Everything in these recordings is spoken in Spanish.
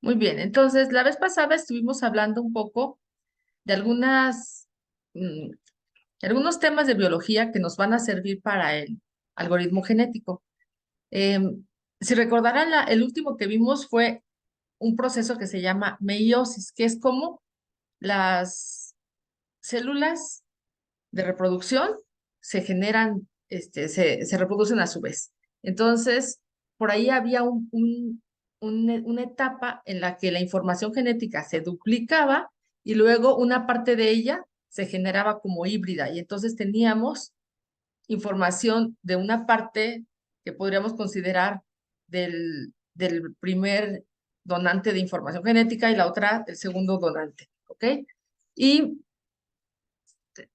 Muy bien, entonces la vez pasada estuvimos hablando un poco de mm, algunos temas de biología que nos van a servir para el algoritmo genético. Si recordarán, el último que vimos fue un proceso que se llama meiosis, que es como las células de reproducción se generan, se reproducen a su vez. Entonces, por ahí había una etapa en la que la información genética se duplicaba y luego una parte de ella se generaba como híbrida y entonces teníamos información de una parte que podríamos considerar del primer donante de información genética y la otra del segundo donante, ¿ok? Y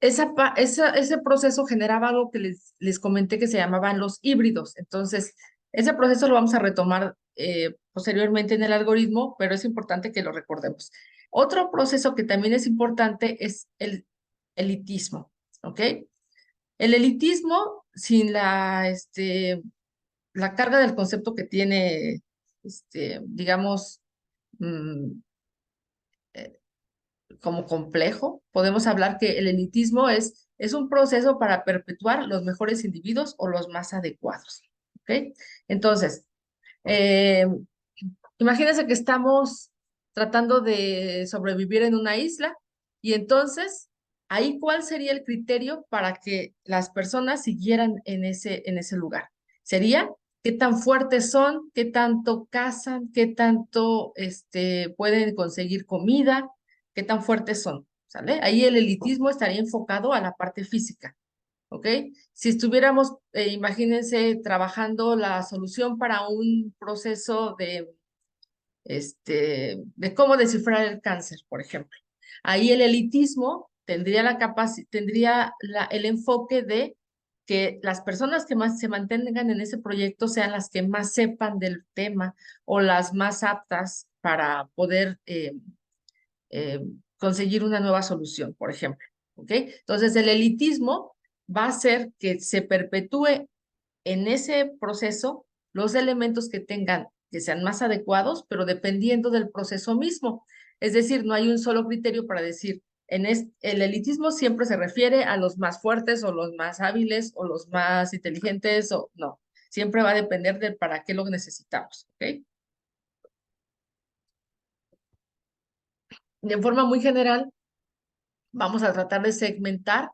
ese proceso generaba algo que les comenté que se llamaban los híbridos. Entonces, ese proceso lo vamos a retomar posteriormente en el algoritmo, pero es importante que lo recordemos. Otro proceso que también es importante es el elitismo, ¿ok? El elitismo, sin la carga del concepto que tiene, digamos, mm, eh, como complejo, podemos hablar que el elitismo es un proceso para perpetuar los mejores individuos o los más adecuados. ¿Ok? Entonces, eh, imagínense que estamos tratando de sobrevivir en una isla y entonces, ahí, ¿cuál sería el criterio para que las personas siguieran en ese lugar? Sería qué tan fuertes son, qué tanto cazan, qué tanto pueden conseguir comida, qué tan fuertes son, ¿sale? Ahí el elitismo estaría enfocado a la parte física. ¿Ok? Si estuviéramos, imagínense, trabajando la solución para un proceso de cómo descifrar el cáncer, por ejemplo. Ahí el elitismo tendría el enfoque de que las personas que más se mantengan en ese proyecto sean las que más sepan del tema o las más aptas para poder eh, conseguir una nueva solución, por ejemplo. ¿Ok? Entonces, el elitismo va a hacer que se perpetúe en ese proceso los elementos que sean más adecuados, pero dependiendo del proceso mismo. Es decir, no hay un solo criterio para decir, el elitismo siempre se refiere a los más fuertes o los más hábiles o los más inteligentes o no. Siempre va a depender de para qué lo necesitamos, ¿ok? De forma muy general, vamos a tratar de segmentar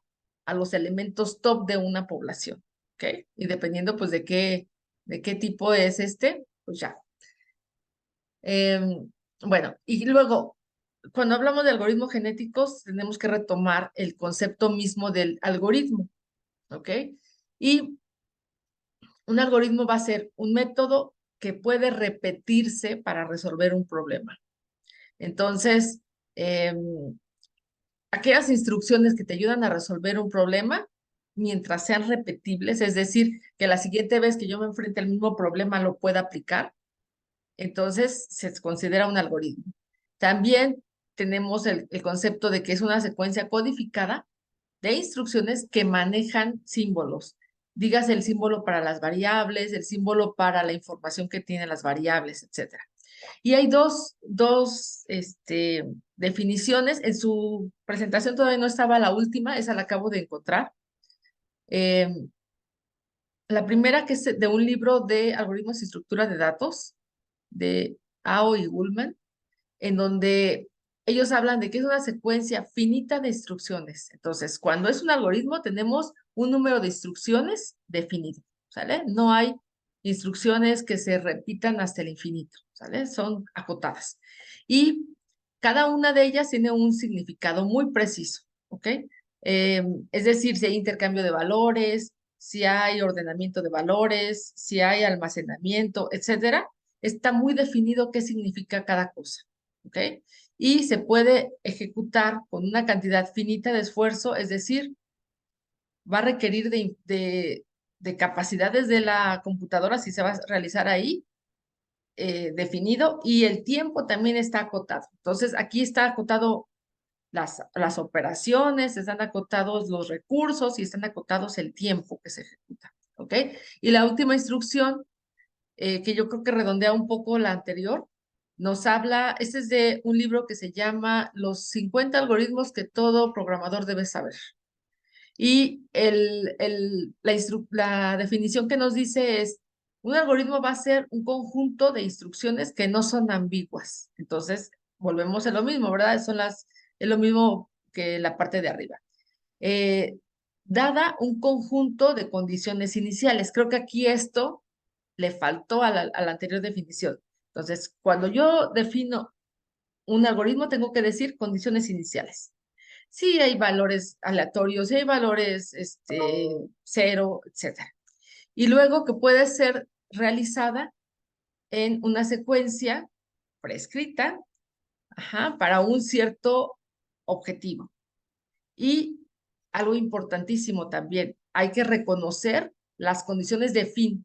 a los elementos top de una población, ¿ok? Y dependiendo, pues, de qué tipo es pues ya. Bueno, y luego, cuando hablamos de algoritmos genéticos, tenemos que retomar el concepto mismo del algoritmo, ¿ok? Y un algoritmo va a ser un método que puede repetirse para resolver un problema. Entonces, aquellas instrucciones que te ayudan a resolver un problema, mientras sean repetibles, es decir, que la siguiente vez que yo me enfrente al mismo problema lo pueda aplicar, entonces se considera un algoritmo. También tenemos el concepto de que es una secuencia codificada de instrucciones que manejan símbolos. Digas el símbolo para las variables, el símbolo para la información que tienen las variables, etcétera. Y hay dos definiciones. En su presentación todavía no estaba la última, esa la acabo de encontrar. Eh, la primera que es de un libro de algoritmos y estructura de datos de Ao y Gullman, en donde ellos hablan de que es una secuencia finita de instrucciones. Entonces, cuando es un algoritmo, tenemos un número de instrucciones definido, ¿sale? No hay instrucciones que se repitan hasta el infinito, ¿sale? Son acotadas. Y cada una de ellas tiene un significado muy preciso, ¿ok? Es decir, si hay intercambio de valores, si hay ordenamiento de valores, si hay almacenamiento, etcétera, está muy definido qué significa cada cosa. ¿Ok? Y se puede ejecutar con una cantidad finita de esfuerzo, es decir, va a requerir de capacidades de la computadora si se va a realizar ahí, definido, y el tiempo también está acotado. Entonces, aquí está acotado las operaciones, están acotados los recursos y están acotados el tiempo que se ejecuta. ¿Ok? Y la última instrucción, que yo creo que redondea un poco la anterior, nos habla, este es de un libro que se llama Los 50 algoritmos que todo programador debe saber. Y la definición que nos dice es, un algoritmo va a ser un conjunto de instrucciones que no son ambiguas. Entonces, volvemos a lo mismo, ¿verdad? Es lo mismo que la parte de arriba. Eh, Dada un conjunto de condiciones iniciales. Creo que aquí esto le faltó a la anterior definición. Entonces, cuando yo defino un algoritmo, tengo que decir condiciones iniciales. Si hay valores aleatorios, si hay valores cero, etcétera. Y luego que puede ser realizada en una secuencia prescrita, ajá, para un cierto objetivo. Y algo importantísimo también, hay que reconocer las condiciones de fin.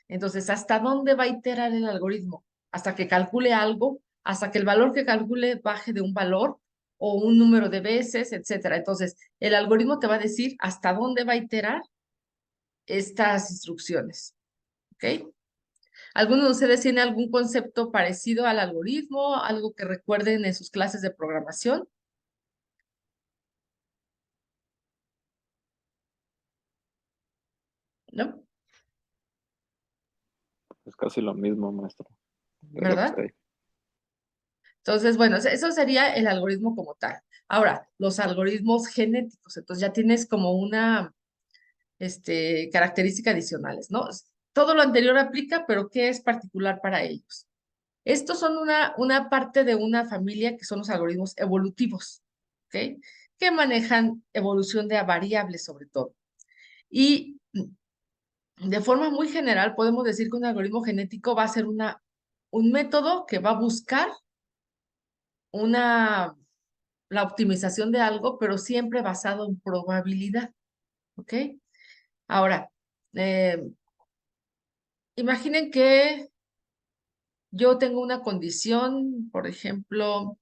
Entonces, ¿hasta dónde va a iterar el algoritmo? Hasta que calcule algo, hasta que el valor que calcule baje de un valor o un número de veces, etcétera. Entonces, el algoritmo te va a decir hasta dónde va a iterar estas instrucciones. ¿Ok? ¿Alguno de ustedes tiene algún concepto parecido al algoritmo? ¿Algo que recuerden en sus clases de programación? ¿No? Es casi lo mismo, maestro, de lo que ¿Verdad? sé. Entonces, bueno, eso sería el algoritmo como tal. Ahora, los algoritmos genéticos. Entonces, ya tienes como una características adicionales, ¿no? Todo lo anterior aplica, pero ¿qué es particular para ellos? Estos son una parte de una familia que son los algoritmos evolutivos, ¿ok? Que manejan evolución de variables sobre todo. Y de forma muy general podemos decir que un algoritmo genético va a ser un método que va a buscar una, la optimización de algo, pero siempre basado en probabilidad, ¿ok? Ahora, eh, imaginen que yo tengo una condición, por ejemplo,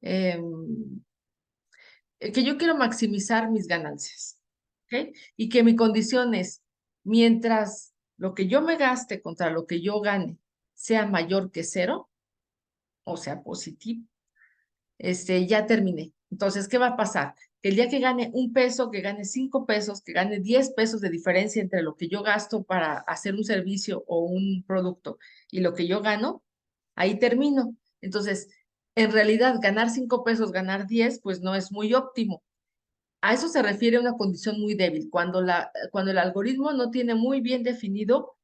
que yo quiero maximizar mis ganancias, ¿ok? Y que mi condición es, mientras lo que yo me gaste contra lo que yo gane sea mayor que cero, o sea, positivo, ya terminé. Entonces, ¿qué va a pasar? Que el día que gane un peso, que gane 5 pesos, que gane 10 pesos de diferencia entre lo que yo gasto para hacer un servicio o un producto y lo que yo gano, ahí termino. Entonces, en realidad, ganar 5 pesos, ganar 10, pues no es muy óptimo. A eso se refiere una condición muy débil, cuando el algoritmo no tiene muy bien definido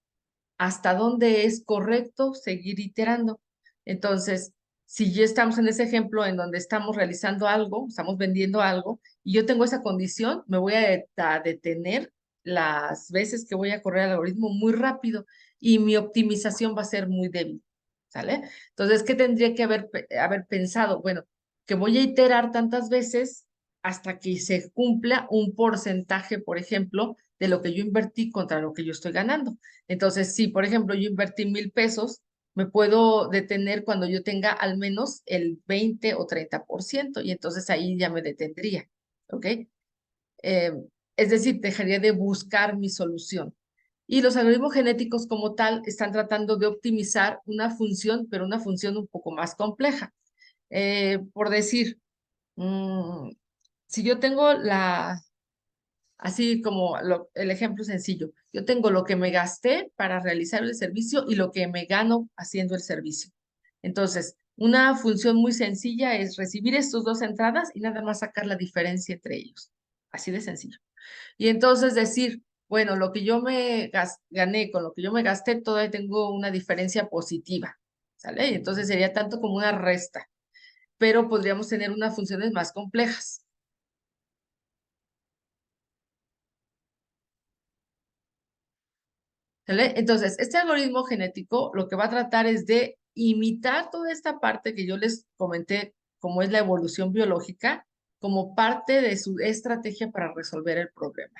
hasta dónde es correcto seguir iterando. Entonces, si ya estamos en ese ejemplo en donde estamos realizando algo, estamos vendiendo algo, y yo tengo esa condición, me voy a detener las veces que voy a correr el algoritmo muy rápido y mi optimización va a ser muy débil, ¿sale? Entonces, ¿qué tendría que haber pensado? Bueno, que voy a iterar tantas veces hasta que se cumpla un porcentaje, por ejemplo, de lo que yo invertí contra lo que yo estoy ganando. Entonces, si por ejemplo yo invertí 1,000 pesos, me puedo detener cuando yo tenga al menos el 20 o 30% y entonces ahí ya me detendría, ¿ok? Eh, es decir, dejaría de buscar mi solución. Y los algoritmos genéticos como tal están tratando de optimizar una función, pero una función un poco más compleja. Por decir, mm, si yo tengo así como el ejemplo sencillo. Yo tengo lo que me gasté para realizar el servicio y lo que me gano haciendo el servicio. Entonces, una función muy sencilla es recibir estas dos entradas y nada más sacar la diferencia entre ellos. Así de sencillo. Y entonces decir, bueno, lo que yo gané con lo que yo me gasté, todavía tengo una diferencia positiva. ¿Sale? Y entonces sería tanto como una resta, pero podríamos tener unas funciones más complejas. ¿Sale? Entonces, este algoritmo genético lo que va a tratar es de imitar toda esta parte que yo les comenté, como es la evolución biológica, como parte de su estrategia para resolver el problema.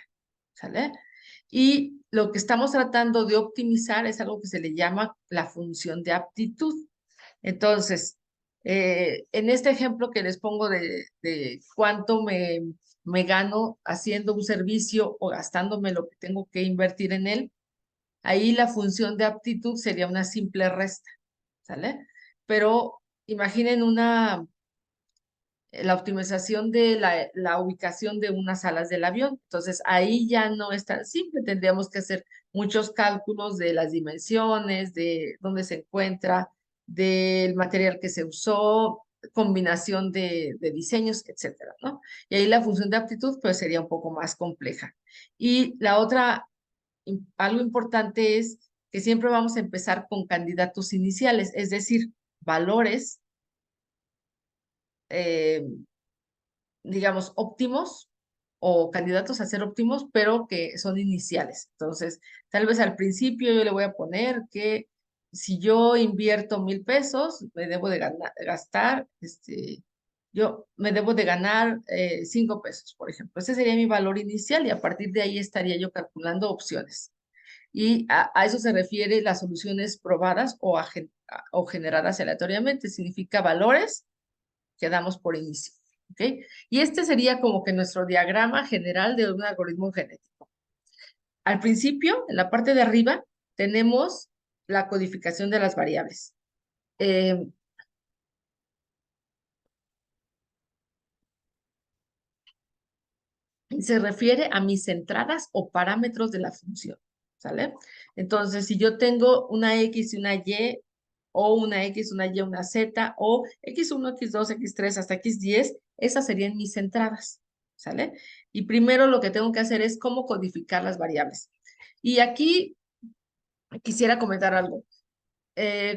¿Sale? Y lo que estamos tratando de optimizar es algo que se le llama la función de aptitud. Entonces, en este ejemplo que les pongo de cuánto me gano haciendo un servicio o gastándome lo que tengo que invertir en él, ahí la función de aptitud sería una simple resta, ¿sale? pero imaginen la optimización de la ubicación de unas alas del avión. Entonces, ahí ya no es tan simple, tendríamos que hacer muchos cálculos de las dimensiones, de dónde se encuentra, del material que se usó, combinación de diseños, etcétera, ¿no? Y ahí la función de aptitud, pues, sería un poco más compleja. Y la otra, algo importante es que siempre vamos a empezar con candidatos iniciales, es decir, valores eh, digamos, óptimos o candidatos a ser óptimos, pero que son iniciales. Entonces, tal vez al principio yo le voy a poner que si yo invierto 1,000 pesos, me debo de gastar, yo me debo de ganar 5 pesos, por ejemplo. Ese sería mi valor inicial y a partir de ahí estaría yo calculando opciones. Y a eso se refiere las soluciones probadas o generadas aleatoriamente. Significa valores que damos por inicio. ¿Ok? Y este sería como que nuestro diagrama general de un algoritmo genético. Al principio, en la parte de arriba, tenemos la codificación de las variables. Eh, Se refiere a mis entradas o parámetros de la función, ¿sale? Entonces, si yo tengo una X y una Y, o una X, una Y, una Z, o X1, X2, X3 hasta X10, esas serían mis entradas, ¿sale? Y primero lo que tengo que hacer es cómo codificar las variables. Y aquí quisiera comentar algo.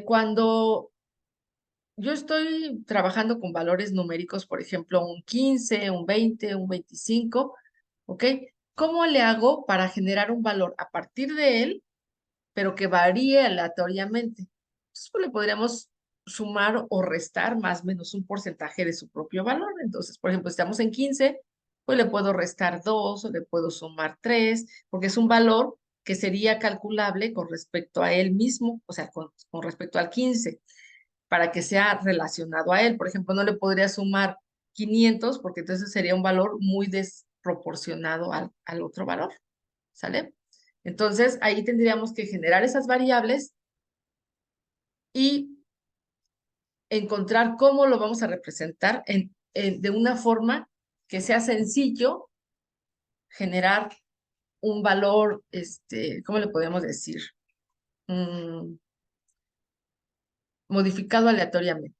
Cuando yo estoy trabajando con valores numéricos, por ejemplo, un 15, un 20, un 25, ¿ok? ¿Cómo le hago para generar un valor a partir de él, pero que varíe aleatoriamente? Entonces, pues le podríamos sumar o restar más o menos un porcentaje de su propio valor. Entonces, por ejemplo, si estamos en 15, pues le puedo restar 2 o le puedo sumar 3, porque es un valor que sería calculable con respecto a él mismo, o sea, con respecto al 15 para que sea relacionado a él. Por ejemplo, no le podría sumar 500 porque entonces sería un valor muy desproporcionado al otro valor, ¿sale? Entonces, ahí tendríamos que generar esas variables y encontrar cómo lo vamos a representar de una forma que sea sencillo generar un valor, ¿cómo le podemos decir? Mm, modificado aleatoriamente.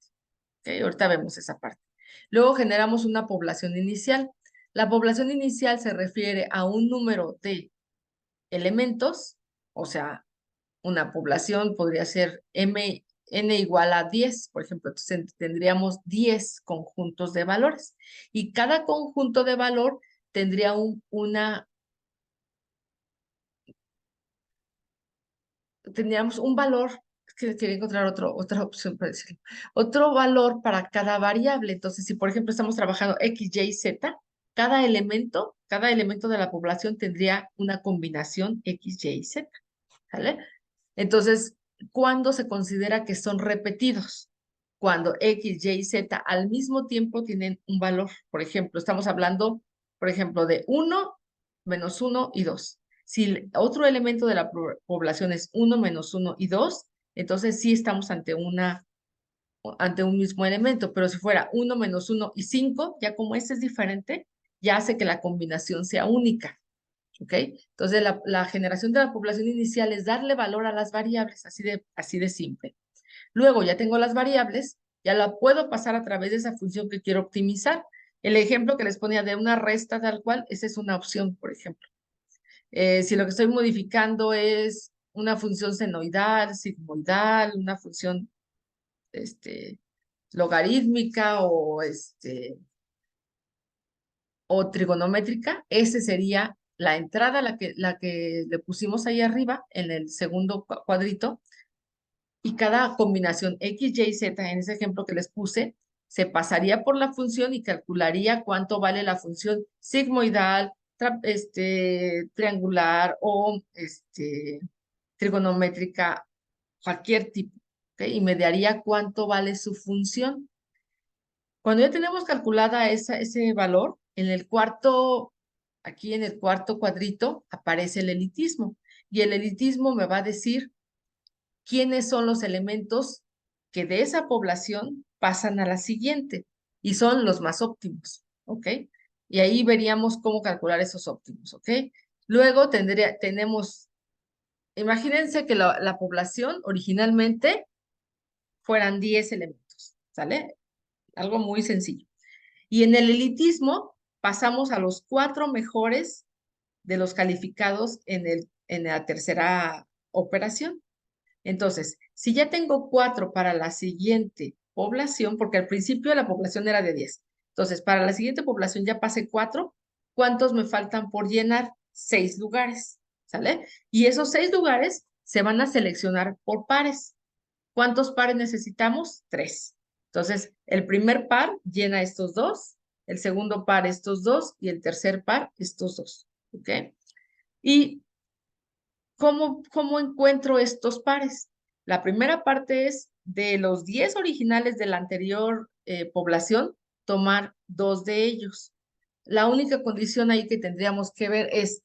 ¿Ok? Ahorita vemos esa parte. Luego generamos una población inicial. La población inicial se refiere a un número de elementos, o sea, una población podría ser n igual a 10, por ejemplo, entonces tendríamos 10 conjuntos de valores y cada conjunto de valor tendría tendríamos un valor, es que quería encontrar otra opción para decirlo, otro valor para cada variable. Entonces, si por ejemplo estamos trabajando X, Y, Z, cada elemento de la población tendría una combinación X, Y, Z, ¿sale? Entonces, ¿cuándo se considera que son repetidos? Cuando X, Y, Z al mismo tiempo tienen un valor. Por ejemplo, estamos hablando, por ejemplo, de 1, -1 y 2. Si el otro elemento de la población es 1, -1 y 2, entonces sí estamos ante un mismo elemento, pero si fuera 1, -1 y 5, ya como este es diferente, ya hace que la combinación sea única. ¿Ok? Entonces, la generación de la población inicial es darle valor a las variables, así de simple. Luego, ya tengo las variables, ya la puedo pasar a través de esa función que quiero optimizar. El ejemplo que les ponía de una resta tal cual, esa es una opción, por ejemplo. Si lo que estoy modificando es una función senoidal, sigmoidal, una función logarítmica o trigonométrica, ese sería la entrada, la que le pusimos ahí arriba en el segundo cuadrito, y cada combinación X, Y, Z, en ese ejemplo que les puse, se pasaría por la función y calcularía cuánto vale la función sigmoidal, triangular o trigonométrica, cualquier tipo, ¿ok? Y me daría cuánto vale su función. Cuando ya tenemos calculada ese valor, aquí en el cuarto cuadrito aparece el elitismo. Y el elitismo me va a decir quiénes son los elementos que de esa población pasan a la siguiente y son los más óptimos, ¿ok? Y ahí veríamos cómo calcular esos óptimos, ¿ok? Luego tenemos, imagínense que la población originalmente fueran 10 elementos, ¿sale? Algo muy sencillo. Y en el elitismo pasamos a los 4 mejores de los calificados en la tercera operación. Entonces, si ya tengo 4 para la siguiente población, porque al principio la población era de 10. Entonces, para la siguiente población ya pasé 4, ¿cuántos me faltan por llenar? 6 lugares, ¿sale? Y esos 6 lugares se van a seleccionar por pares. ¿Cuántos pares necesitamos? 3. Entonces, el primer par llena estos 2, el segundo par estos 2 y el tercer par estos 2. ¿Ok? ¿Y cómo encuentro estos pares? La primera parte es de los 10 originales de la anterior población, tomar 2 de ellos. La única condición ahí que tendríamos que ver es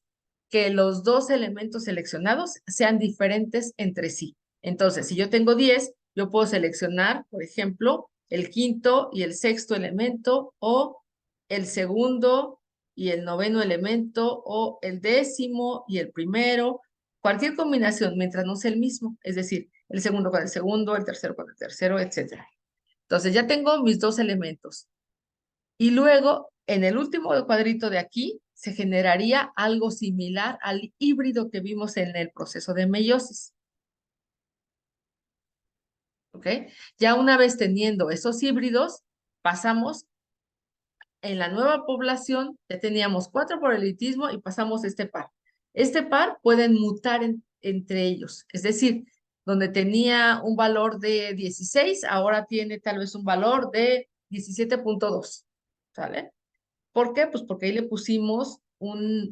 que los 2 elementos seleccionados sean diferentes entre sí. Entonces, si yo tengo 10, yo puedo seleccionar, por ejemplo, el quinto y el sexto elemento, o el segundo y el noveno elemento, o el décimo y el primero. Cualquier combinación, mientras no sea el mismo, es decir, el segundo con el segundo, el tercero con el tercero, etcétera. Entonces, ya tengo mis 2 elementos. Y luego, en el último cuadrito de aquí, se generaría algo similar al híbrido que vimos en el proceso de meiosis. ¿Ok? Ya una vez teniendo esos híbridos, pasamos en la nueva población, ya teníamos 4 por elitismo y pasamos este par. Este par pueden mutar entre ellos, es decir, donde tenía un valor de 16, ahora tiene tal vez un valor de 17.2, ¿sale? ¿Por qué? Pues porque ahí le pusimos un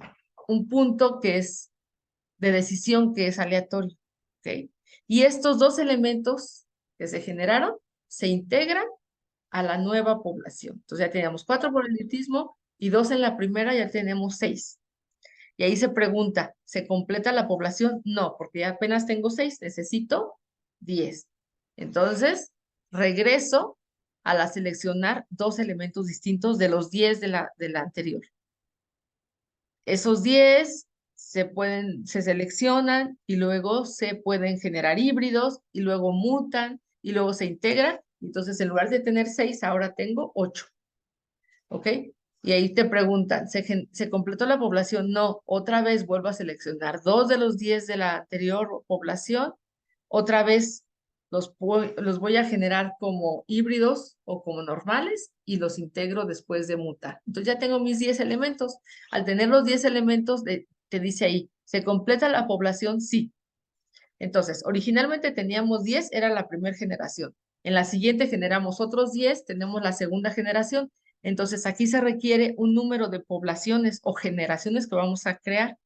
punto que es de decisión que es aleatorio, ¿ok? Y estos 2 elementos que se generaron se integran a la nueva población. Entonces ya teníamos 4 por elitismo y 2 en la primera, ya tenemos 6. Y ahí se pregunta, ¿se completa la población? No, porque ya apenas tengo 6, necesito 10. Entonces, regreso a la seleccionar 2 elementos distintos de los 10 de la anterior. Esos 10 se seleccionan y luego se pueden generar híbridos y luego mutan y luego se integran. Entonces, en lugar de tener 6, ahora tengo 8. ¿Ok? Y ahí te preguntan, ¿se completó la población? No, otra vez vuelvo a seleccionar 2 de los 10 de la anterior población. Otra vez los voy a generar como híbridos o como normales y los integro después de mutar. Entonces ya tengo mis 10 elementos. Al tener los 10 elementos, te dice ahí, ¿se completa la población? Sí. Entonces, originalmente teníamos 10, era la primera generación. En la siguiente generamos otros 10, tenemos la segunda generación. Entonces, aquí se requiere un número de poblaciones o generaciones que vamos a crear.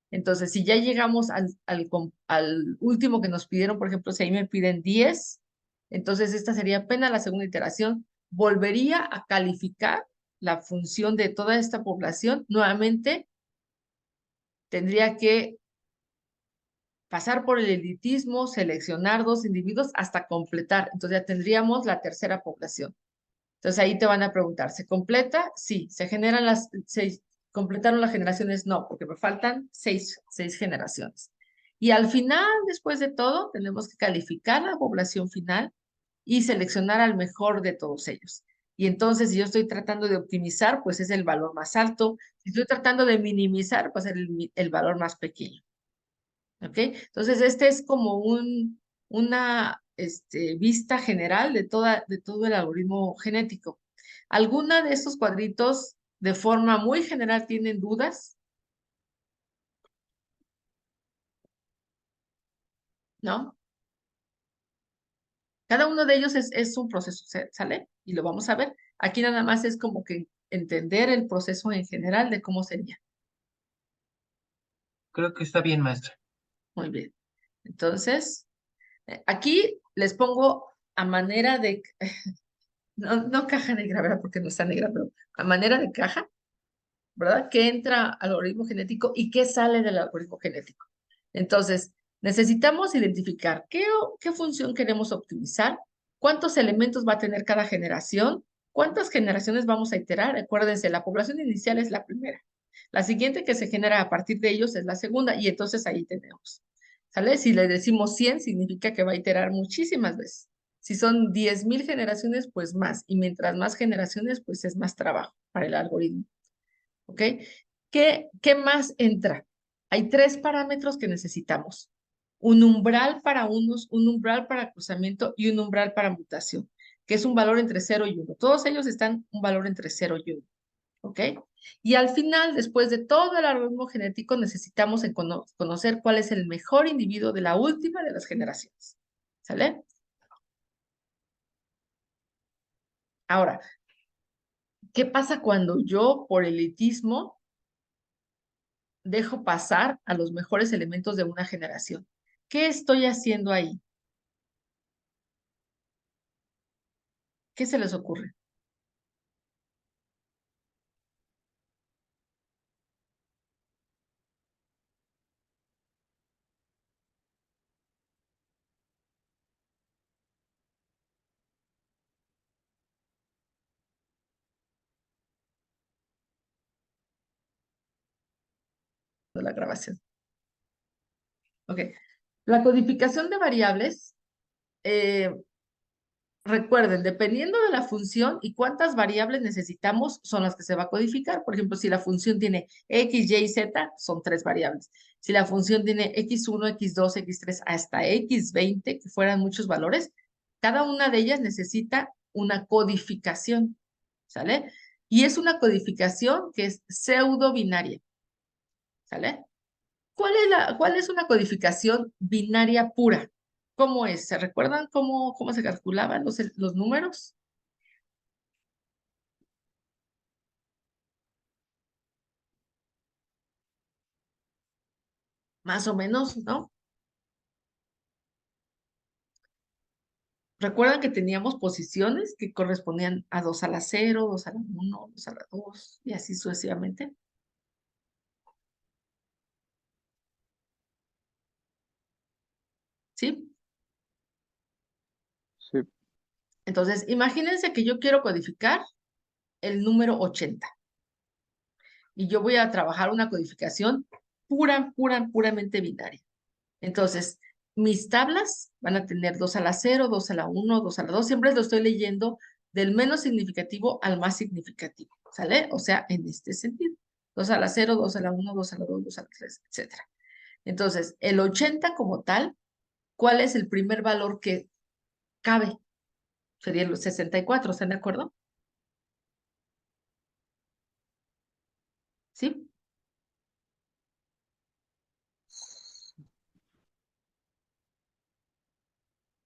Entonces, si ya llegamos al último que nos pidieron, por ejemplo, si ahí me piden 10, entonces esta sería apenas la segunda iteración. Volvería a calificar la función de toda esta población. Nuevamente, tendría que pasar por el elitismo, seleccionar 2 individuos hasta completar. Entonces ya tendríamos la tercera población. Entonces ahí te van a preguntar, ¿se completa? Sí. ¿Se generan completaron las generaciones? No, porque me faltan 6 generaciones. Y al final, después de todo, tenemos que calificar la población final y seleccionar al mejor de todos ellos. Y entonces, si yo estoy tratando de optimizar, pues es el valor más alto. Si estoy tratando de minimizar, pues el valor más pequeño. ¿Ok? Entonces, este es como una vista general de todo el algoritmo genético. ¿Alguna de estos cuadritos de forma muy general tienen dudas? ¿No? Cada uno de ellos es un proceso, ¿sale? Y lo vamos a ver. Aquí nada más es como que entender el proceso en general de cómo sería. Creo que está bien, maestra. Muy bien. Entonces, aquí les pongo a manera de, no caja negra, ¿verdad? Porque no está negra, pero a manera de caja, ¿verdad? ¿Qué entra al algoritmo genético y qué sale del algoritmo genético? Entonces, necesitamos identificar qué función queremos optimizar ¿Cuántos elementos va a tener cada generación? ¿Cuántas generaciones vamos a iterar? Acuérdense, la población inicial es la primera. La siguiente que se genera a partir de ellos es la segunda, y entonces ahí tenemos. ¿Sale? Si le decimos 100, significa que va a iterar muchísimas veces. Si son 10,000 generaciones, pues más. Y mientras más generaciones, pues es más trabajo para el algoritmo. ¿Ok? ¿Qué más entra? Hay 3 parámetros que necesitamos. Un umbral para unos, un umbral para cruzamiento y un umbral para mutación, que es un valor entre 0 y 1. Todos ellos están un valor entre 0 y 1. ¿Ok? Y al final, después de todo el algoritmo genético, necesitamos conocer cuál es el mejor individuo de la última de las generaciones. ¿Sale? Ahora, ¿qué pasa cuando yo, por elitismo, dejo pasar a los mejores elementos de una generación? ¿Qué estoy haciendo ahí? ¿Qué se les ocurre? De la grabación. Ok. La codificación de variables, eh, recuerden, dependiendo de la función y cuántas variables necesitamos, son las que se va a codificar. Por ejemplo, si la función tiene x, y, z, son 3 variables. Si la función tiene x1, x2, x3, hasta x20, que fueran muchos valores, cada una de ellas necesita una codificación, ¿sale? Y es una codificación que es pseudo binaria, ¿sale? ¿Cuál es una codificación binaria pura? ¿Cómo es? ¿Se recuerdan cómo se calculaban los números? Más o menos, ¿no? Recuerdan que teníamos posiciones que correspondían a 2 a la 0, 2 a la 1, 2 a la 2 y así sucesivamente. ¿Sí? Sí, Entonces, imagínense que yo quiero codificar el número 80 y yo voy a trabajar una codificación puramente binaria. Entonces, mis tablas van a tener 2 a la 0, 2 a la 1, 2 a la 2. Siempre lo estoy leyendo del menos significativo al más significativo, ¿sale? O sea, en este sentido. 2 a la 0, 2 a la 1, 2 a la 2, 2 a la 3, etcétera. Entonces, el 80 como tal, ¿cuál es el primer valor que cabe? Sería los 64, ¿están de acuerdo? ¿Sí?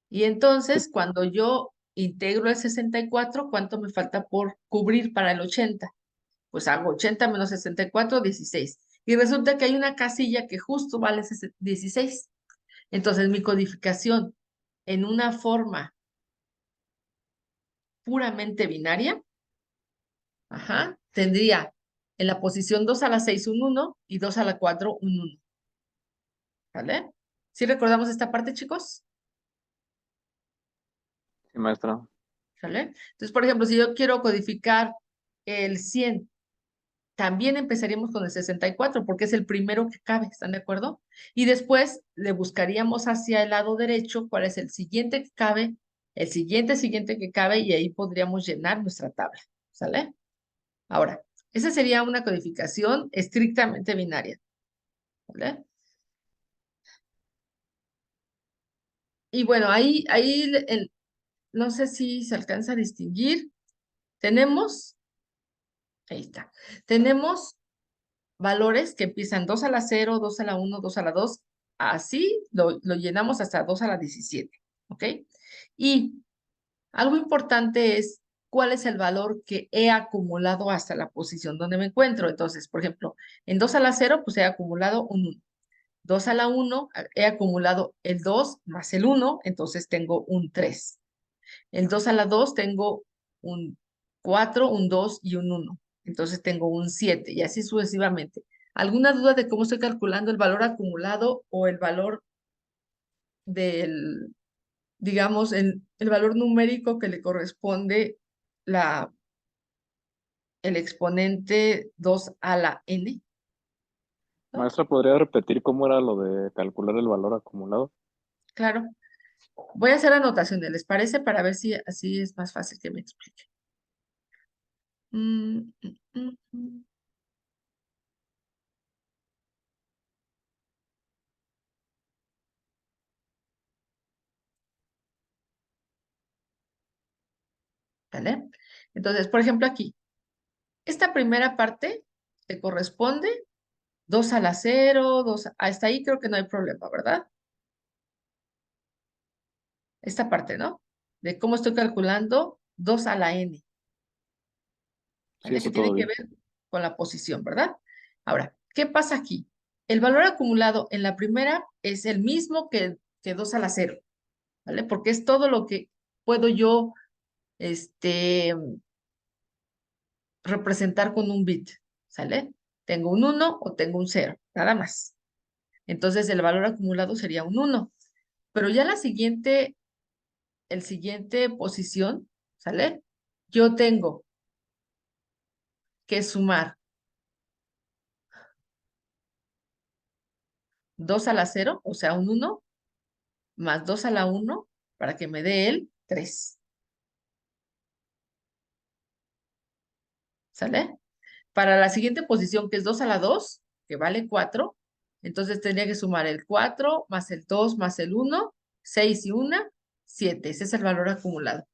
Y sí, entonces, cuando yo integro el 64, ¿cuánto me falta por cubrir para el 80? Pues hago 80 menos 64, 16. Y resulta que hay una casilla que justo vale 16. Entonces, mi codificación en una forma puramente binaria, ajá, tendría en la posición 2 a la 6 un 1 y 2 a la 4 un 1. ¿Vale? ¿Sí recordamos esta parte, chicos? sí, maestra. ¿Sale? Entonces, por ejemplo, si yo quiero codificar el 100, también empezaríamos con el 64 porque es el primero que cabe, ¿están de acuerdo? Y después le buscaríamos hacia el lado derecho cuál es el siguiente que cabe, el siguiente que cabe, y ahí podríamos llenar nuestra tabla, ¿sale? Ahora, esa sería una codificación estrictamente binaria, ¿vale? Y bueno, ahí no sé si se alcanza a distinguir. Tenemos, ahí está, tenemos valores que empiezan 2 a la 0, 2 a la 1, 2 a la 2. Así lo llenamos hasta 2 a la 17. ¿Ok? Y algo importante es cuál es el valor que he acumulado hasta la posición donde me encuentro. Entonces, por ejemplo, en 2 a la 0, pues he acumulado un 1. 2 a la 1, he acumulado el 2 más el 1, entonces tengo un 3. El 2 a la 2 tengo un 4, un 2 y un 1. Entonces tengo un 7 y así sucesivamente. ¿Alguna duda de cómo estoy calculando el valor acumulado o el valor del digamos, el valor numérico que le corresponde el exponente 2 a la n, ¿no? Maestra, ¿podría repetir cómo era lo de calcular el valor acumulado? Claro. Voy a hacer anotaciones, ¿les parece? Para ver si así es más fácil que me explique. Mm, mm, mm, mm. ¿Vale? Entonces, por ejemplo, aquí, esta primera parte te corresponde 2 a la 0, 2, hasta ahí creo que no hay problema, ¿verdad? Esta parte, ¿no? De cómo estoy calculando 2 a la n, Sí, ¿vale? Que eso tiene todo que bien. ver con la posición, ¿verdad? Ahora, ¿qué pasa aquí? El valor acumulado en la primera es el mismo que 2 a la 0, ¿vale? Porque es todo lo que puedo yo, este, representar con un bit, ¿sale? Tengo un 1 o tengo un 0, nada más. Entonces el valor acumulado sería un 1. Pero ya el siguiente posición, ¿sale? Yo tengo que sumar 2 a la 0, o sea, un 1, más 2 a la 1, para que me dé el 3, ¿sale? Para la siguiente posición, que es 2 a la 2, que vale 4, entonces tendría que sumar el 4 más el 2 más el 1, 6 y 1, 7. Ese es el valor acumulado.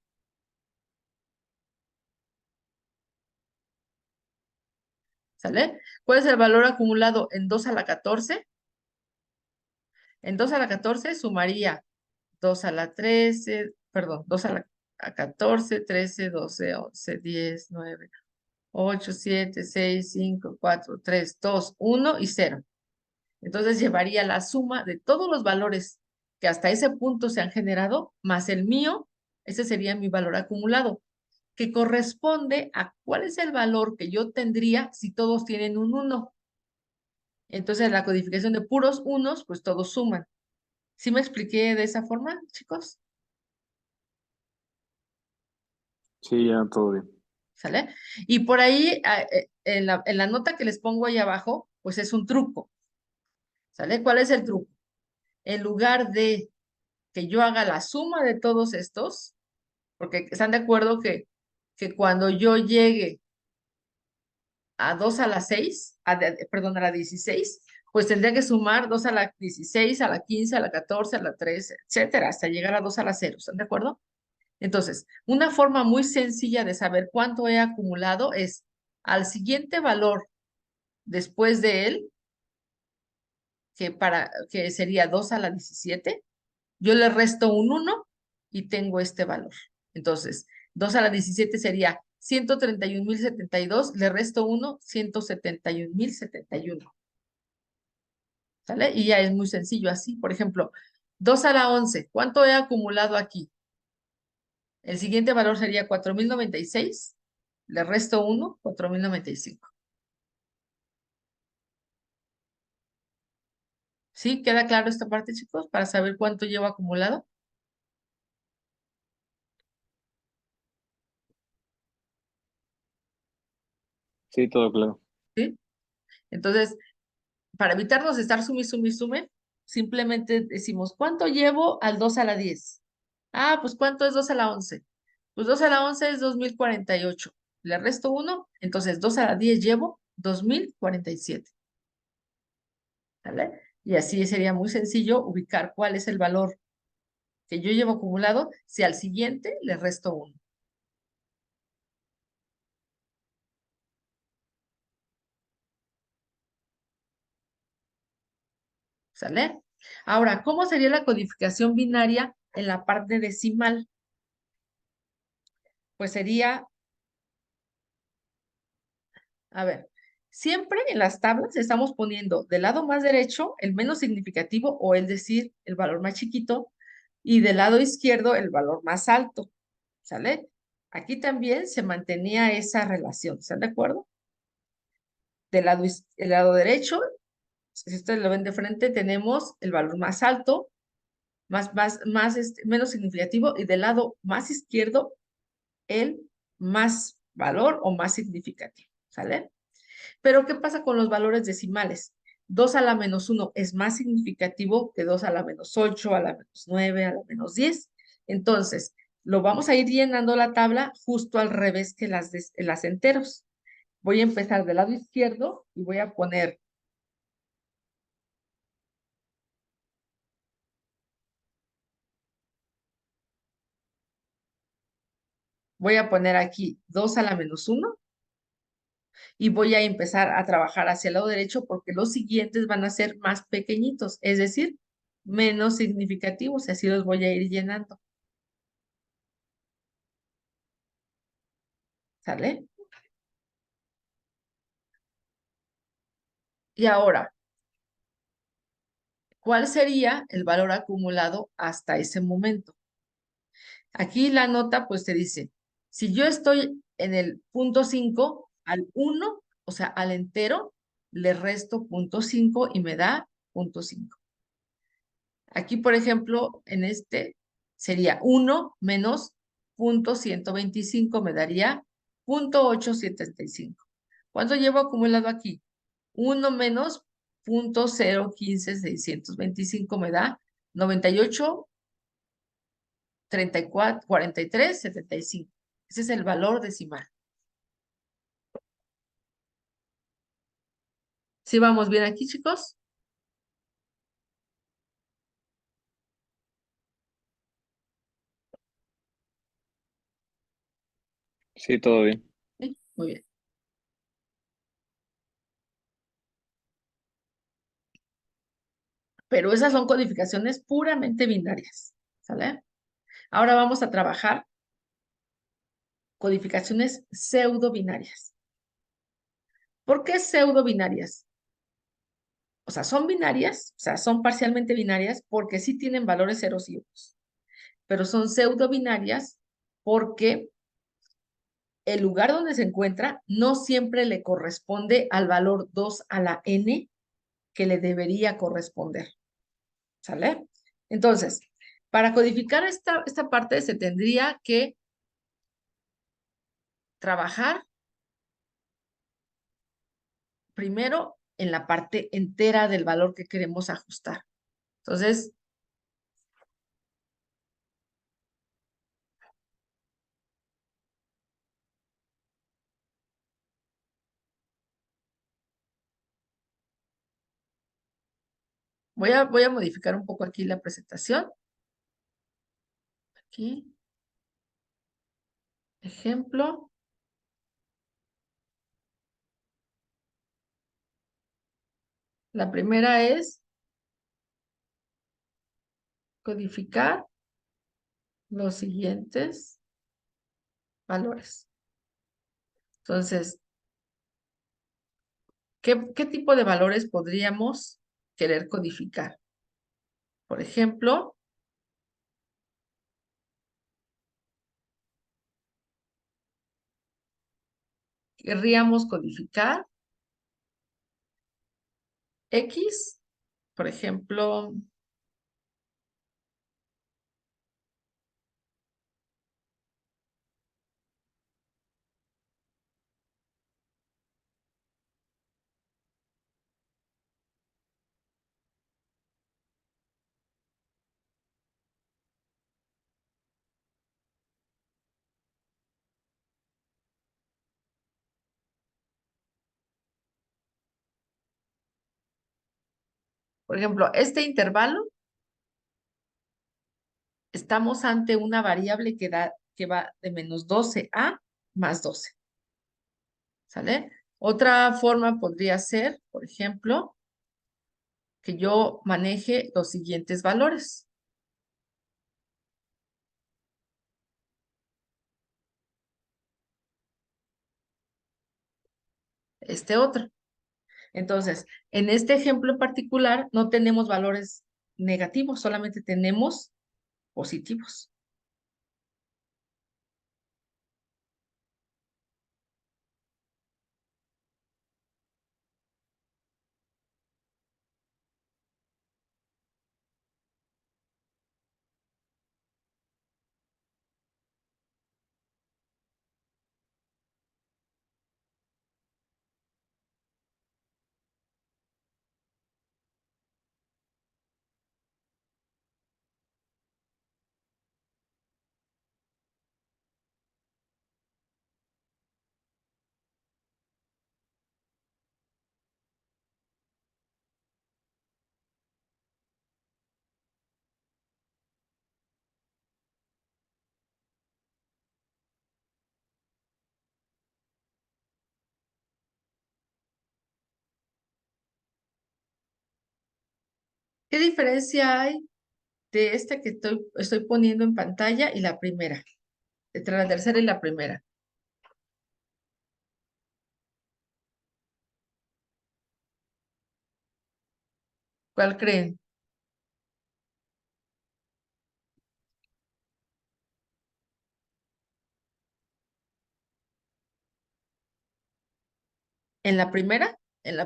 ¿Sale? ¿Cuál es el valor acumulado en 2 a la 14? En 2 a la 14 sumaría 2 a la 13, perdón, 2 a 14, 13, 12, 11, 10, 9, 8, 7, 6, 5, 4, 3, 2, 1 y 0. Entonces llevaría la suma de todos los valores que hasta ese punto se han generado, más el mío, ese sería mi valor acumulado, que corresponde a cuál es el valor que yo tendría si todos tienen un 1. Entonces, la codificación de puros unos, pues todos suman. ¿Sí me expliqué de esa forma, chicos? Sí, ya todo bien. ¿Sale? Y por ahí, en la nota que les pongo ahí abajo, pues es un truco. ¿Sale? ¿Cuál es el truco? En lugar de que yo haga la suma de todos estos, porque están de acuerdo que cuando yo llegue a 2 a la 6, perdón, a la 16, pues tendría que sumar 2 a la 16, a la 15, a la 14, a la 13, etcétera, hasta llegar a 2 a la 0. ¿Están de acuerdo? Entonces, una forma muy sencilla de saber cuánto he acumulado es al siguiente valor después de él, que sería 2 a la 17, yo le resto un 1 y tengo este valor. Entonces, 2 a la 17 sería 131.072, le resto 1, 171.071. ¿Sale? Y ya es muy sencillo así. Por ejemplo, 2 a la 11, ¿cuánto he acumulado aquí? El siguiente valor sería 4.096, le resto 1, 4.095. ¿Sí? ¿Queda claro esta parte, chicos? Para saber cuánto llevo acumulado. Sí, todo claro. ¿Sí? Entonces, para evitarnos de estar sume, sume, sume, simplemente decimos, ¿cuánto llevo al 2 a la 10? Ah, pues ¿cuánto es 2 a la 11? Pues 2 a la 11 es 2.048. Le resto 1, entonces 2 a la 10 llevo 2.047. ¿Vale? Y así sería muy sencillo ubicar cuál es el valor que yo llevo acumulado si al siguiente le resto 1. ¿Sale? Ahora, ¿cómo sería la codificación binaria en la parte decimal? Pues sería, a ver, siempre en las tablas estamos poniendo del lado más derecho el menos significativo o es decir, el valor más chiquito y del lado izquierdo el valor más alto. ¿Sale? Aquí también se mantenía esa relación. ¿Están de acuerdo? El lado derecho, si ustedes lo ven de frente, tenemos el valor más alto menos significativo, y del lado más izquierdo, el más valor o más significativo, ¿sale? Pero ¿qué pasa con los valores decimales? 2 a la menos uno es más significativo que 2 a la menos 8, a la menos 9, a la menos 10. Entonces, lo vamos a ir llenando la tabla justo al revés que las enteros. Voy a empezar del lado izquierdo y voy a poner aquí 2 a la menos uno y voy a empezar a trabajar hacia el lado derecho porque los siguientes van a ser más pequeñitos, es decir, menos significativos, y así los voy a ir llenando. ¿Sale? Y ahora, ¿cuál sería el valor acumulado hasta ese momento? Aquí la nota pues te dice, si yo estoy en el punto 5 al uno, o sea, al entero, le resto punto 5 y me da punto 5. Aquí, por ejemplo, en este sería uno menos punto 125, me daría punto 875. ¿Cuánto llevo acumulado aquí? Uno menos punto 015,625 me da 98, 34, 43, 75. Ese es el valor decimal. ¿Sí vamos bien aquí, chicos? Sí, todo bien. Sí, muy bien. Pero esas son codificaciones puramente binarias, ¿sale? Ahora vamos a trabajar codificaciones pseudo binarias. ¿Por qué pseudo binarias? O sea, son binarias, o sea, son parcialmente binarias porque sí tienen valores ceros y unos, pero son pseudo binarias porque el lugar donde se encuentra no siempre le corresponde al valor 2 a la n que le debería corresponder. ¿Sale? Entonces, para codificar esta parte se tendría que trabajar primero en la parte entera del valor que queremos ajustar. Entonces, voy a modificar un poco aquí la presentación. Aquí, ejemplo. La primera es codificar los siguientes valores. Entonces, ¿qué tipo de valores podríamos querer codificar? Por ejemplo, querríamos codificar X, por ejemplo, este intervalo, estamos ante una variable que va de menos 12 a más 12. ¿Sale? Otra forma podría ser, por ejemplo, que yo maneje los siguientes valores. Este otro. Entonces, en este ejemplo en particular, no tenemos valores negativos, solamente tenemos positivos. ¿Qué diferencia hay de este que estoy poniendo en pantalla y la primera? Entre la tercera y la primera. ¿Cuál creen? En la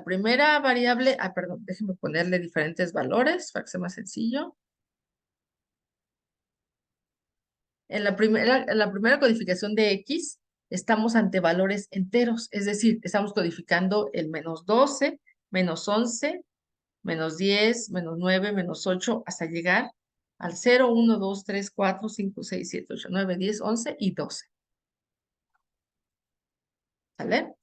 primera variable, perdón, déjenme ponerle diferentes valores para que sea más sencillo. En la primera codificación de X, estamos ante valores enteros, es decir, estamos codificando el -12, -11, -10, -9, -8, hasta llegar al 0, 1, 2, 3, 4, 5, 6, 7, 8, 9, 10, 11 y 12. ¿Sale?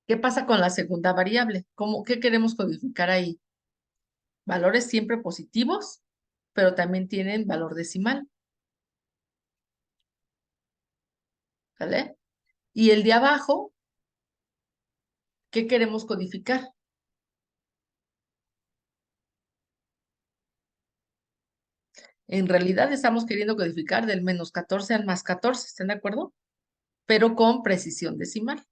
¿Qué pasa con la segunda variable? ¿Qué queremos codificar ahí? Valores siempre positivos, pero también tienen valor decimal. ¿Sale? Y el de abajo, ¿qué queremos codificar? En realidad estamos queriendo codificar del -14 al +14, ¿están de acuerdo? Pero con precisión decimal.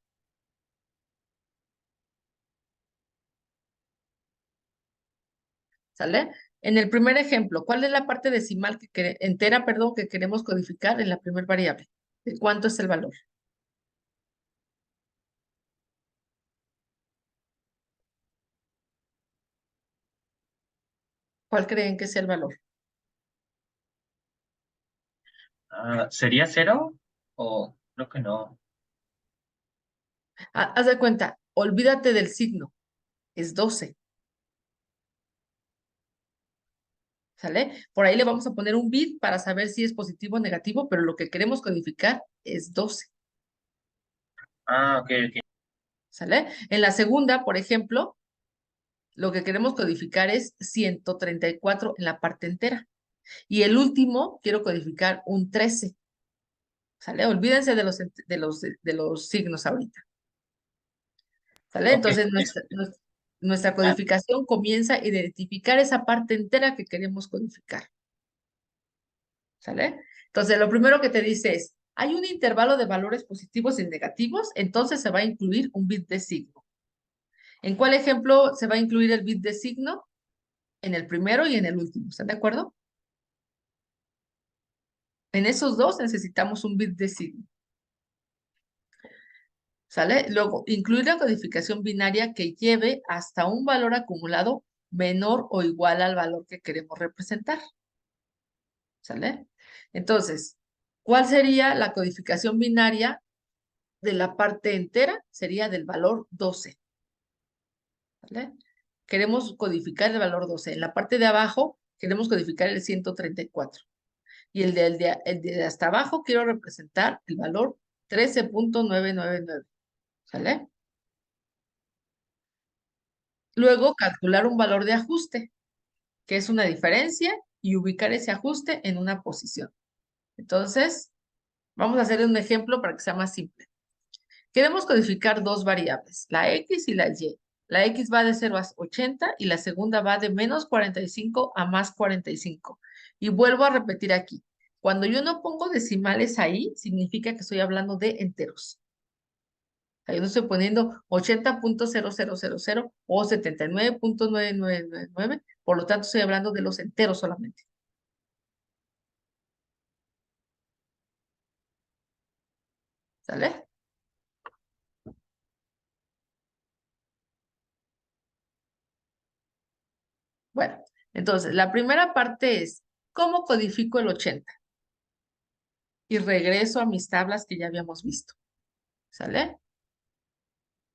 ¿Sale? En el primer ejemplo, ¿cuál es la parte decimal entera, perdón, que queremos codificar en la primera variable? ¿De cuánto es el valor? ¿Cuál creen que es el valor? ¿Sería cero? O creo que no. Haz de cuenta, olvídate del signo, es 12. ¿Sale? Por ahí le vamos a poner un bit para saber si es positivo o negativo, pero lo que queremos codificar es 12. Ok, ok. ¿Sale? En la segunda, por ejemplo, lo que queremos codificar es 134 en la parte entera. Y el último, quiero codificar un 13. ¿Sale? Olvídense de los signos ahorita. ¿Sale? Ok, Entonces, nuestra ah, codificación comienza a identificar esa parte entera que queremos codificar. ¿Sale? Entonces, lo primero que te dice es, hay un intervalo de valores positivos y negativos, entonces se va a incluir un bit de signo. ¿En cuál ejemplo se va a incluir el bit de signo? En el primero y en el último. ¿Están de acuerdo? En esos dos necesitamos un bit de signo. ¿Sale? Luego, incluir la codificación binaria que lleve hasta un valor acumulado menor o igual al valor que queremos representar. ¿Sale? Entonces, ¿cuál sería la codificación binaria de la parte entera? Sería del valor 12. ¿Vale? Queremos codificar el valor 12. En la parte de abajo queremos codificar el 134. Y el de hasta abajo quiero representar el valor 13.999. ¿Sale? Luego calcular un valor de ajuste, que es una diferencia, y ubicar ese ajuste en una posición. Entonces, vamos a hacer un ejemplo para que sea más simple. Queremos codificar dos variables, la X y la Y. La X va de 0 a 80 y la segunda va de -45 a +45. Y vuelvo a repetir aquí. Cuando yo no pongo decimales ahí, significa que estoy hablando de enteros. O sea, yo no estoy poniendo 80.0000 o 79.9999. Por lo tanto, estoy hablando de los enteros solamente. ¿Sale? Bueno, entonces, la primera parte es, ¿cómo codifico el 80? Y regreso a mis tablas que ya habíamos visto. ¿Sale?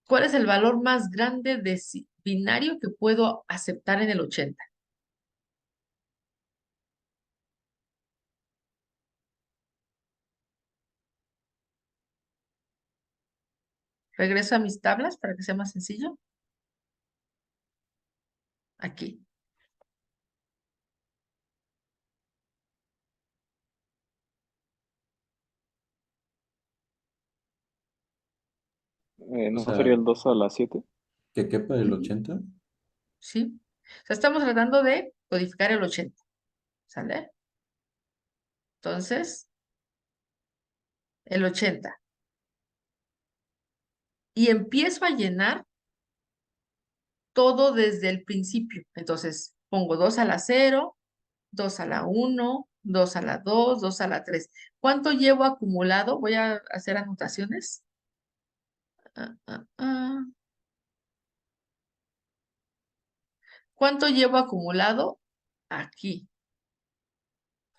¿Cuál es el valor más grande de binario que puedo aceptar en el 80? Regreso a mis tablas para que sea más sencillo. Aquí. O ¿No sea, sería el 2 a la 7? que quepa el Ujú. 80. Sí. O sea, estamos tratando de codificar el 80. ¿Sale? Entonces, el 80. Y empiezo a llenar todo desde el principio. Entonces, pongo 2 a la 0, 2 a la 1, 2 a la 2, 2 a la 3. ¿Cuánto llevo acumulado? Voy a hacer anotaciones. Ah, ah, ah. ¿Cuánto llevo acumulado? Aquí.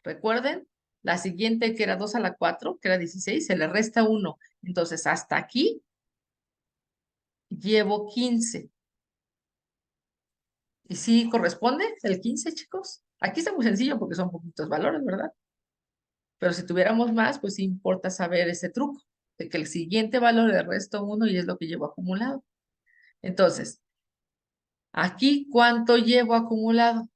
Recuerden, la siguiente que era 2 a la 4, que era 16, se le resta 1. Entonces, hasta aquí llevo 15. ¿Y sí corresponde el 15, chicos? Aquí está muy sencillo porque son poquitos valores, ¿verdad? Pero si tuviéramos más, pues sí importa saber ese truco, de que el siguiente valor le resto 1 y es lo que llevo acumulado. Entonces, aquí, ¿cuánto llevo acumulado?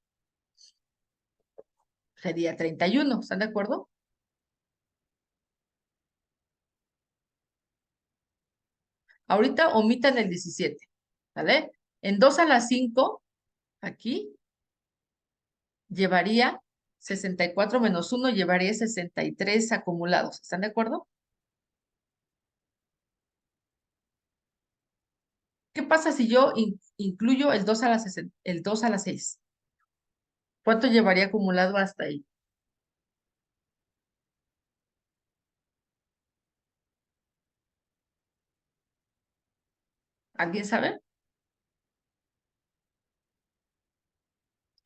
Sería 31, ¿están de acuerdo? Ahorita omitan el 17, ¿vale? En 2 a la 5, aquí, llevaría 64 menos 1, llevaría 63 acumulados. ¿Están de acuerdo? ¿Qué pasa si yo incluyo el 2 a la, el 2 a la 6? ¿Cuánto llevaría acumulado hasta ahí? ¿Alguien sabe?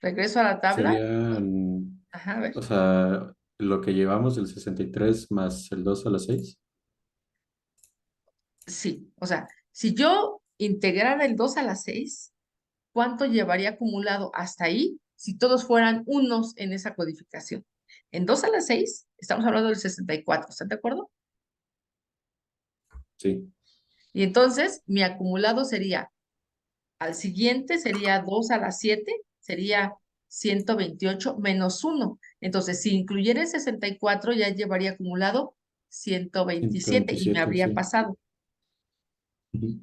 Regreso a la tabla. Serían, Ajá, a ver. o sea, lo que llevamos del 63 más el 2 a la 6. Sí, o sea, si yo integrara el 2 a la 6, ¿cuánto llevaría acumulado hasta ahí si todos fueran unos en esa codificación? En 2 a la 6 estamos hablando del 64, ¿están de acuerdo? Sí, Y entonces mi acumulado sería, al siguiente sería 2 a la 7, sería 128 menos 1. Entonces, si incluyera el 64, ya llevaría acumulado 127 y me 127, habría sí. pasado. Ujú.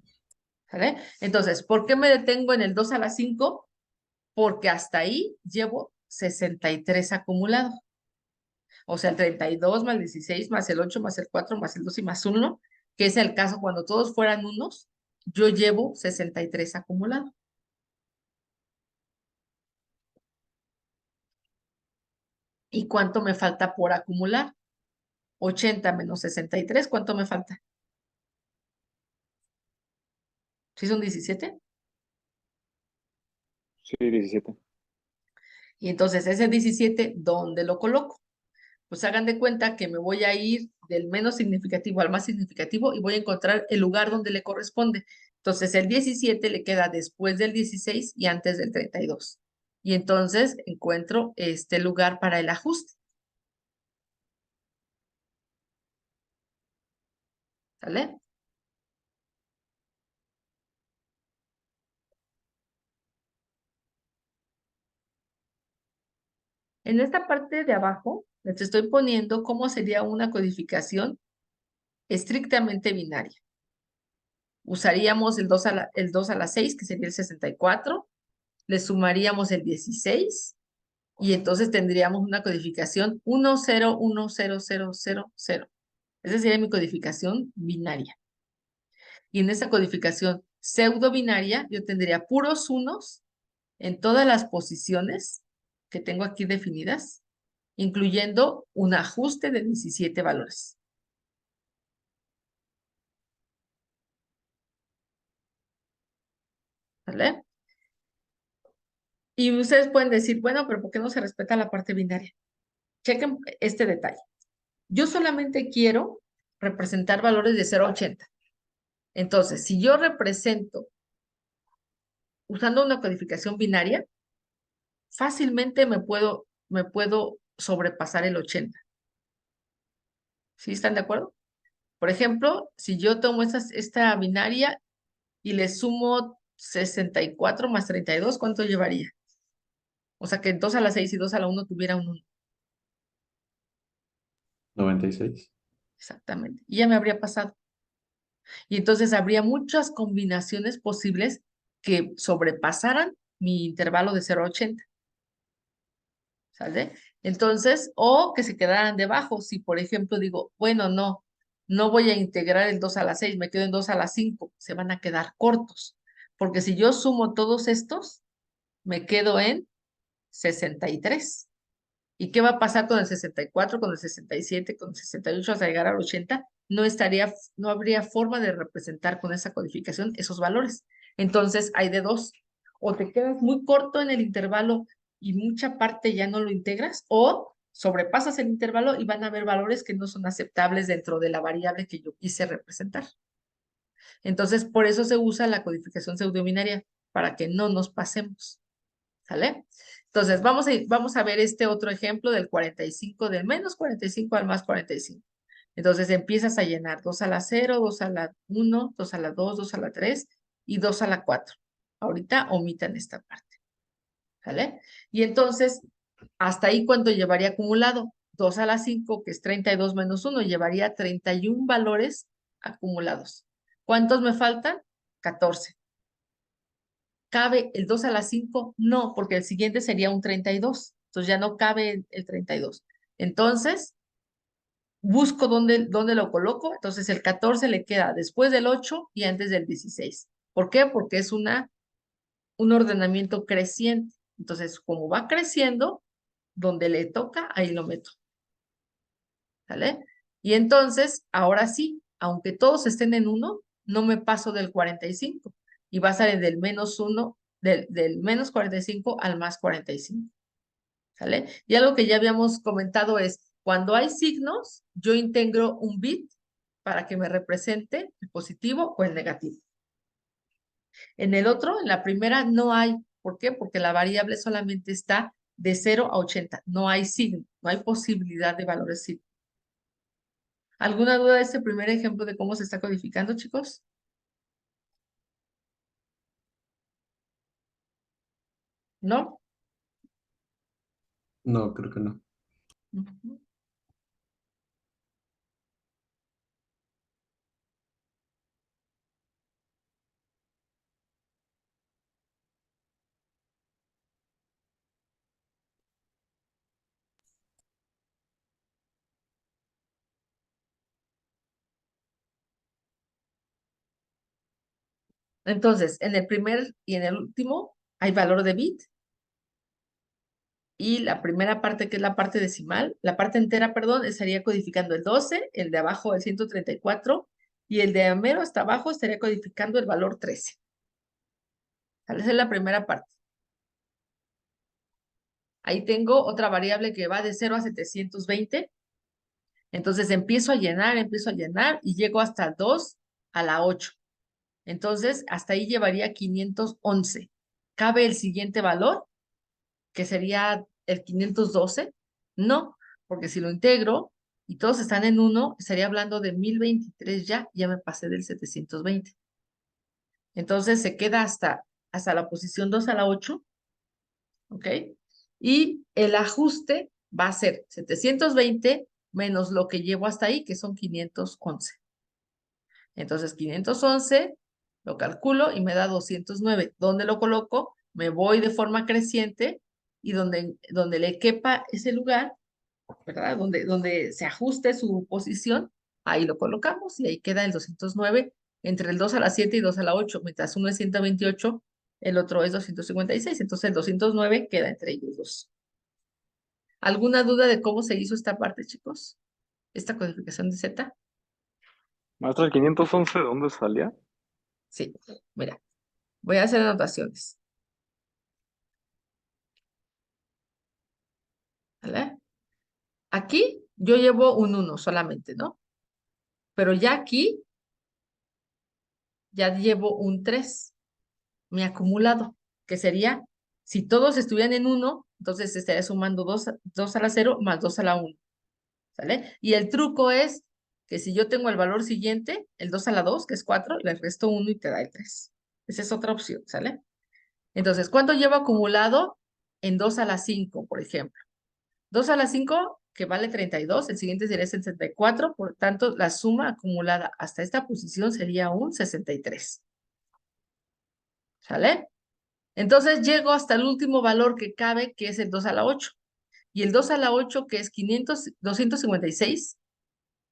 ¿Sale? Entonces, ¿por qué me detengo en el 2 a la 5? Porque hasta ahí llevo 63 acumulados. O sea, el 32 más el 16 más el 8 más el 4 más el 2 y más 1, que es el caso cuando todos fueran unos, yo llevo 63 acumulados. ¿Y cuánto me falta por acumular? 80 menos 63, ¿cuánto me falta? ¿Sí son 17? Sí, 17. Y entonces ese 17, ¿dónde lo coloco? Pues hagan de cuenta que me voy a ir del menos significativo al más significativo y voy a encontrar el lugar donde le corresponde. Entonces el 17 le queda después del 16 y antes del 32. Y entonces encuentro este lugar para el ajuste. ¿Sale? En esta parte de abajo les estoy poniendo cómo sería una codificación estrictamente binaria. Usaríamos el 2 a la 6, que sería el 64. Le sumaríamos el 16 y entonces tendríamos una codificación 10100000. Esa sería mi codificación binaria. Y en esa codificación pseudo binaria yo tendría puros unos en todas las posiciones que tengo aquí definidas, incluyendo un ajuste de 17 valores. ¿Vale? Y ustedes pueden decir, bueno, pero ¿por qué no se respeta la parte binaria? Chequen este detalle. Yo solamente quiero representar valores de 0 a 80. Entonces, si yo represento usando una codificación binaria, fácilmente me puedo sobrepasar el 80. ¿Sí están de acuerdo? Por ejemplo, si yo tomo esta binaria y le sumo 64 más 32, ¿cuánto llevaría? O sea, que 2 a la 6 y 2 a la 1 tuviera un 1. 96. Exactamente. Y ya me habría pasado. Y entonces habría muchas combinaciones posibles que sobrepasaran mi intervalo de 0 a 80. ¿Sale? Entonces, o que se quedaran debajo. Si, por ejemplo, digo, bueno, no voy a integrar el 2 a la 6, me quedo en 2 a la 5, se van a quedar cortos. Porque si yo sumo todos estos, me quedo en 63. ¿Y qué va a pasar con el 64, con el 67, con el 68 hasta llegar al 80? No habría forma de representar con esa codificación esos valores. Entonces, hay de dos. O te quedas muy corto en el intervalo y mucha parte ya no lo integras, o sobrepasas el intervalo y van a haber valores que no son aceptables dentro de la variable que yo quise representar. Entonces, por eso se usa la codificación pseudobinaria, para que no nos pasemos. ¿Sale? Entonces, vamos a ver este otro ejemplo del 45, del menos 45 al más 45. Entonces, empiezas a llenar 2 a la 0, 2 a la 1, 2 a la 2, 2 a la 3 y 2 a la 4. Ahorita omitan esta parte. ¿Sale? Y entonces, hasta ahí, ¿cuánto llevaría acumulado? 2 a la 5, que es 32 menos 1, llevaría 31 valores acumulados. ¿Cuántos me faltan? 14. ¿Cabe el 2 a la 5? No, porque el siguiente sería un 32. Entonces ya no cabe el 32. Entonces, busco dónde lo coloco. Entonces el 14 le queda después del 8 y antes del 16. ¿Por qué? Porque es un ordenamiento creciente. Entonces, como va creciendo, donde le toca, ahí lo meto. ¿Sale? Y entonces, ahora sí, aunque todos estén en 1, no me paso del 45 y va a salir del menos 1, del menos 45 al más 45. ¿Sale? Y algo que ya habíamos comentado es, cuando hay signos, yo integro un bit para que me represente el positivo o el negativo. En el otro, en la primera, no hay. ¿Por qué? Porque la variable solamente está de 0 a 80. No hay signo, no hay posibilidad de valores signo. ¿Alguna duda de este primer ejemplo de cómo se está codificando, chicos? ¿No? No, creo que no. Ujú. Entonces, en el primer y en el último hay valor de bit. Y la primera parte, que es la parte decimal, la parte entera, perdón, estaría codificando el 12, el de abajo el 134, y el de mero hasta abajo estaría codificando el valor 13. ¿Sale? Esa es la primera parte. Ahí tengo otra variable que va de 0 a 720. Entonces empiezo a llenar y llego hasta 2 a la 8. Entonces, hasta ahí llevaría 511. ¿Cabe el siguiente valor, que sería el 512? No, porque si lo integro y todos están en 1, estaría hablando de 1023 ya me pasé del 720. Entonces se queda hasta la posición 2 a la 8, ¿ok? Y el ajuste va a ser 720 menos lo que llevo hasta ahí, que son 511. Entonces 511 lo calculo y me da 209. ¿Dónde lo coloco? Me voy de forma creciente y donde le quepa ese lugar, ¿verdad? Donde se ajuste su posición, ahí lo colocamos y ahí queda el 209 entre el 2 a la 7 y 2 a la 8. Mientras uno es 128, el otro es 256. Entonces el 209 queda entre ellos dos. ¿Alguna duda de cómo se hizo esta parte, chicos? Esta codificación de Z. Maestra, el 511, ¿de dónde salía? Sí, mira, voy a hacer anotaciones. ¿Vale? Aquí yo llevo un 1 solamente, ¿no? Pero ya aquí ya llevo un 3, mi acumulado, que sería, si todos estuvieran en 1, entonces estaría sumando 2 a la 0 más 2 a la 1, ¿sale? Y el truco es que si yo tengo el valor siguiente, el 2 a la 2, que es 4, le resto 1 y te da el 3. Esa es otra opción, ¿sale? Entonces, ¿cuánto llevo acumulado en 2 a la 5, por ejemplo? 2 a la 5 que vale 32, el siguiente sería 64, por tanto, la suma acumulada hasta esta posición sería un 63. ¿Sale? Entonces llego hasta el último valor que cabe, que es el 2 a la 8. Y el 2 a la 8, que es 256,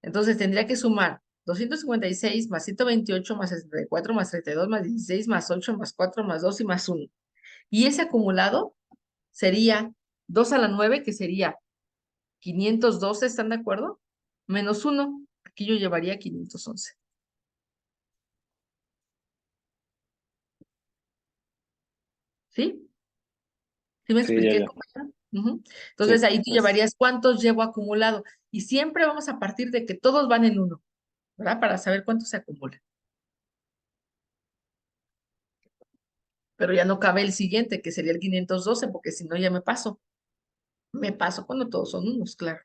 entonces tendría que sumar 256 más 128 más 64 más 32 más 16 más 8 más 4 más 2 y más 1. Y ese acumulado sería 2 a la 9, que sería 512, ¿están de acuerdo? Menos 1, aquí yo llevaría 511. ¿Sí? ¿Sí me Sí, ya, expliqué, ya. compañera? Ujú. Sí, Entonces ahí tú es, llevarías cuántos llevo acumulado. Y siempre vamos a partir de que todos van en 1, ¿verdad? Para saber cuánto se acumula. Pero ya no cabe el siguiente, que sería el 512, porque si no ya me paso. Me paso cuando todos son unos, claro.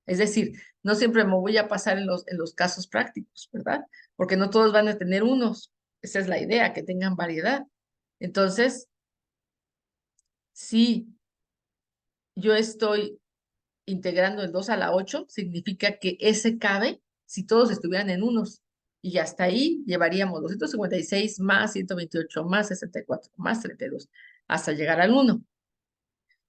Es decir, no siempre me voy a pasar en los casos prácticos, ¿verdad? Porque no todos van a tener unos. Esa es la idea, que tengan variedad. Entonces, si yo estoy integrando el 2 a la 8, significa que ese cabe si todos estuvieran en unos. Y hasta ahí llevaríamos 256 más 128 más 64 más 32 hasta llegar al 1.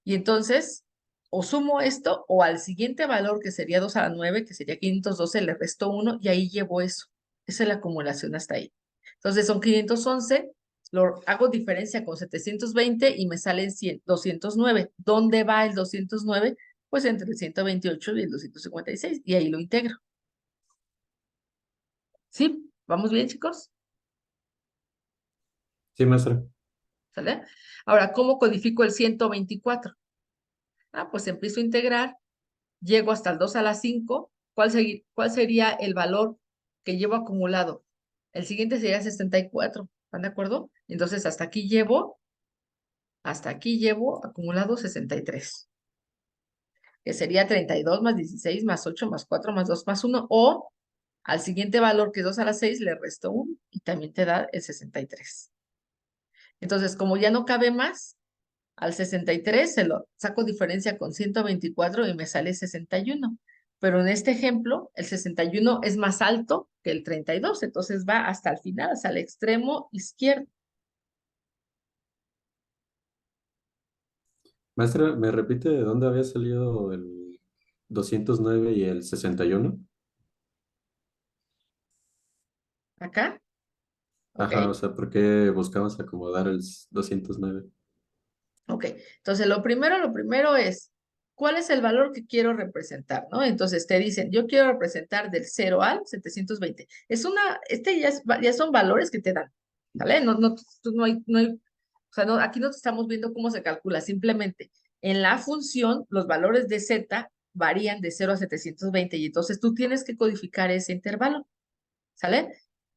Y entonces, o sumo esto, o al siguiente valor, que sería 2 a la 9, que sería 512, le resto 1 y ahí llevo eso. Esa es la acumulación hasta ahí. Entonces son 511, lo hago diferencia con 720 y me salen 209. ¿Dónde va el 209? Pues entre el 128 y el 256, y ahí lo integro. ¿Sí? ¿Vamos bien, chicos? Sí, maestra. ¿Sale? Ahora, ¿cómo codifico el 124? Pues empiezo a integrar, llego hasta el 2 a la 5. ¿Cuál sería el valor que llevo acumulado? El siguiente sería 64. ¿Están de acuerdo? Entonces, hasta aquí llevo acumulado 63, que sería 32 más 16 más 8 más 4 más 2 más 1, o al siguiente valor, que es 2 a la 6, le resto 1 y también te da el 63. Entonces, como ya no cabe más, al 63 se lo saco diferencia con 124 y me sale 61. Pero en este ejemplo, el 61 es más alto que el 32, entonces va hasta el final, hasta el extremo izquierdo. Maestra, ¿me repite de dónde había salido el 209 y el 61? Acá, ¿ok? Ajá, o sea, ¿por qué buscamos acomodar el 209? Ok, entonces lo primero es, ¿cuál es el valor que quiero representar, no? Entonces te dicen, yo quiero representar del 0 al 720. Ya son valores que te dan, ¿vale? O sea, aquí no estamos viendo cómo se calcula, simplemente en la función los valores de z varían de 0 a 720 y entonces tú tienes que codificar ese intervalo, ¿sale?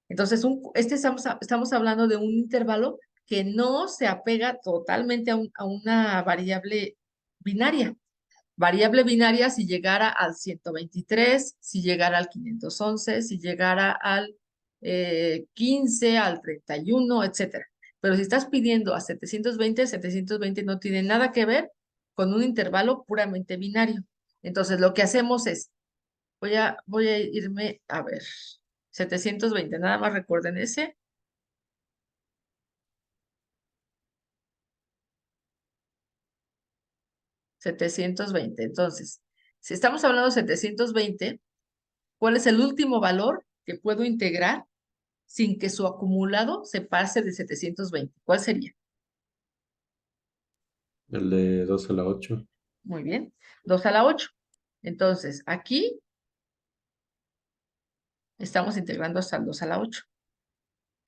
Entonces, estamos hablando de un intervalo que no se apega totalmente a una variable binaria. Variable binaria si llegara al 123, si llegara al 511, si llegara al 15, al 31, etcétera. Pero si estás pidiendo a 720, 720 no tiene nada que ver con un intervalo puramente binario. Entonces, lo que hacemos es, voy a irme a ver. 720, nada más recuerden ese. 720. Entonces, si estamos hablando de 720, ¿cuál es el último valor que puedo integrar sin que su acumulado se pase de 720? ¿Cuál sería? El de 2 a la 8. Muy bien, 2 a la 8. Entonces, aquí estamos integrando hasta el 2 a la 8.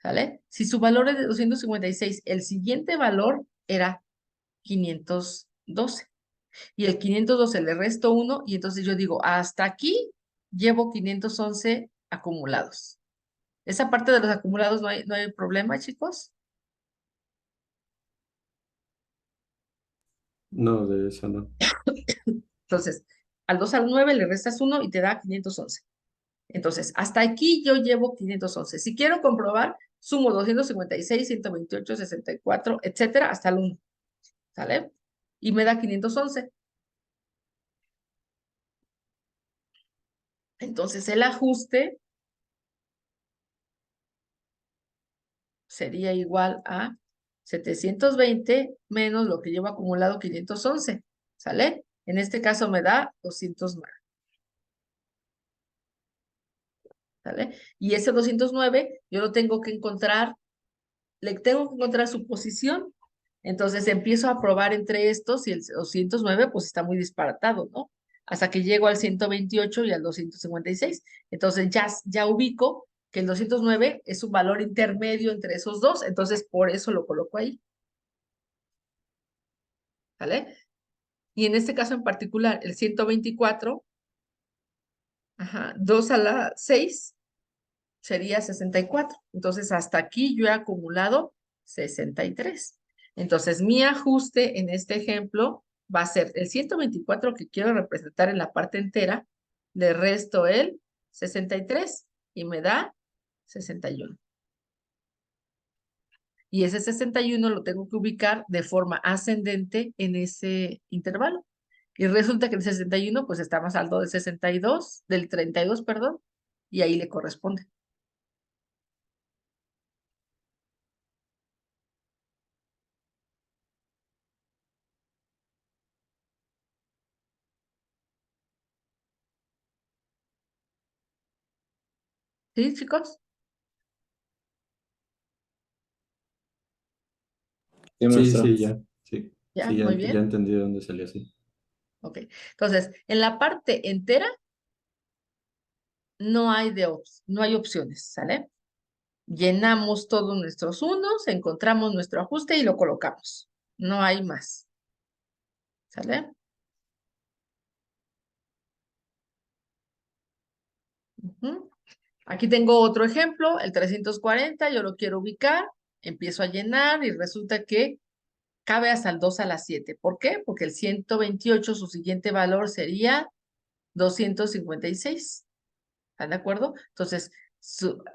¿Sale? Si su valor es de 256, el siguiente valor era 512. Y el 512 le resto 1 y entonces yo digo, hasta aquí llevo 511 acumulados. Esa parte de los acumulados no hay problema, chicos. No, de eso no. Entonces, al 2 al 9 le restas 1 y te da 511. Entonces, hasta aquí yo llevo 511. Si quiero comprobar, sumo 256, 128, 64, etcétera, hasta el 1. ¿Sale? Y me da 511. Entonces el ajuste sería igual a 720 menos lo que llevo acumulado 511, ¿sale? En este caso me da 209, ¿sale? Y ese 209 yo lo tengo que encontrar, le tengo que encontrar su posición. Entonces empiezo a probar entre estos y el 209 pues está muy disparatado, ¿no? Hasta que llego al 128 y al 256. Entonces ya ubico que el 209 es un valor intermedio entre esos dos, entonces por eso lo coloco ahí, ¿vale? Y en este caso en particular, el 124, ajá, 2 a la 6 sería 64. Entonces, hasta aquí yo he acumulado 63. Entonces, mi ajuste en este ejemplo va a ser el 124 que quiero representar en la parte entera, le resto el 63 y me da 61. Y ese 61 lo tengo que ubicar de forma ascendente en ese intervalo. Y resulta que el 61 pues está más alto del 62, del 32, perdón, y ahí le corresponde. ¿Sí, chicos? Sí, Sí, maestra. sí, ya. Sí, ¿Ya? sí, Muy ya bien. entendí de dónde salió así. Ok. Entonces, en la parte entera no hay opciones, ¿sale? Llenamos todos nuestros unos, encontramos nuestro ajuste y lo colocamos. No hay más, ¿sale? Ujú. Aquí tengo otro ejemplo, el 340, yo lo quiero ubicar, empiezo a llenar y resulta que cabe hasta el 2 a la 7. ¿Por qué? Porque el 128, su siguiente valor sería 256. ¿Están de acuerdo? Entonces,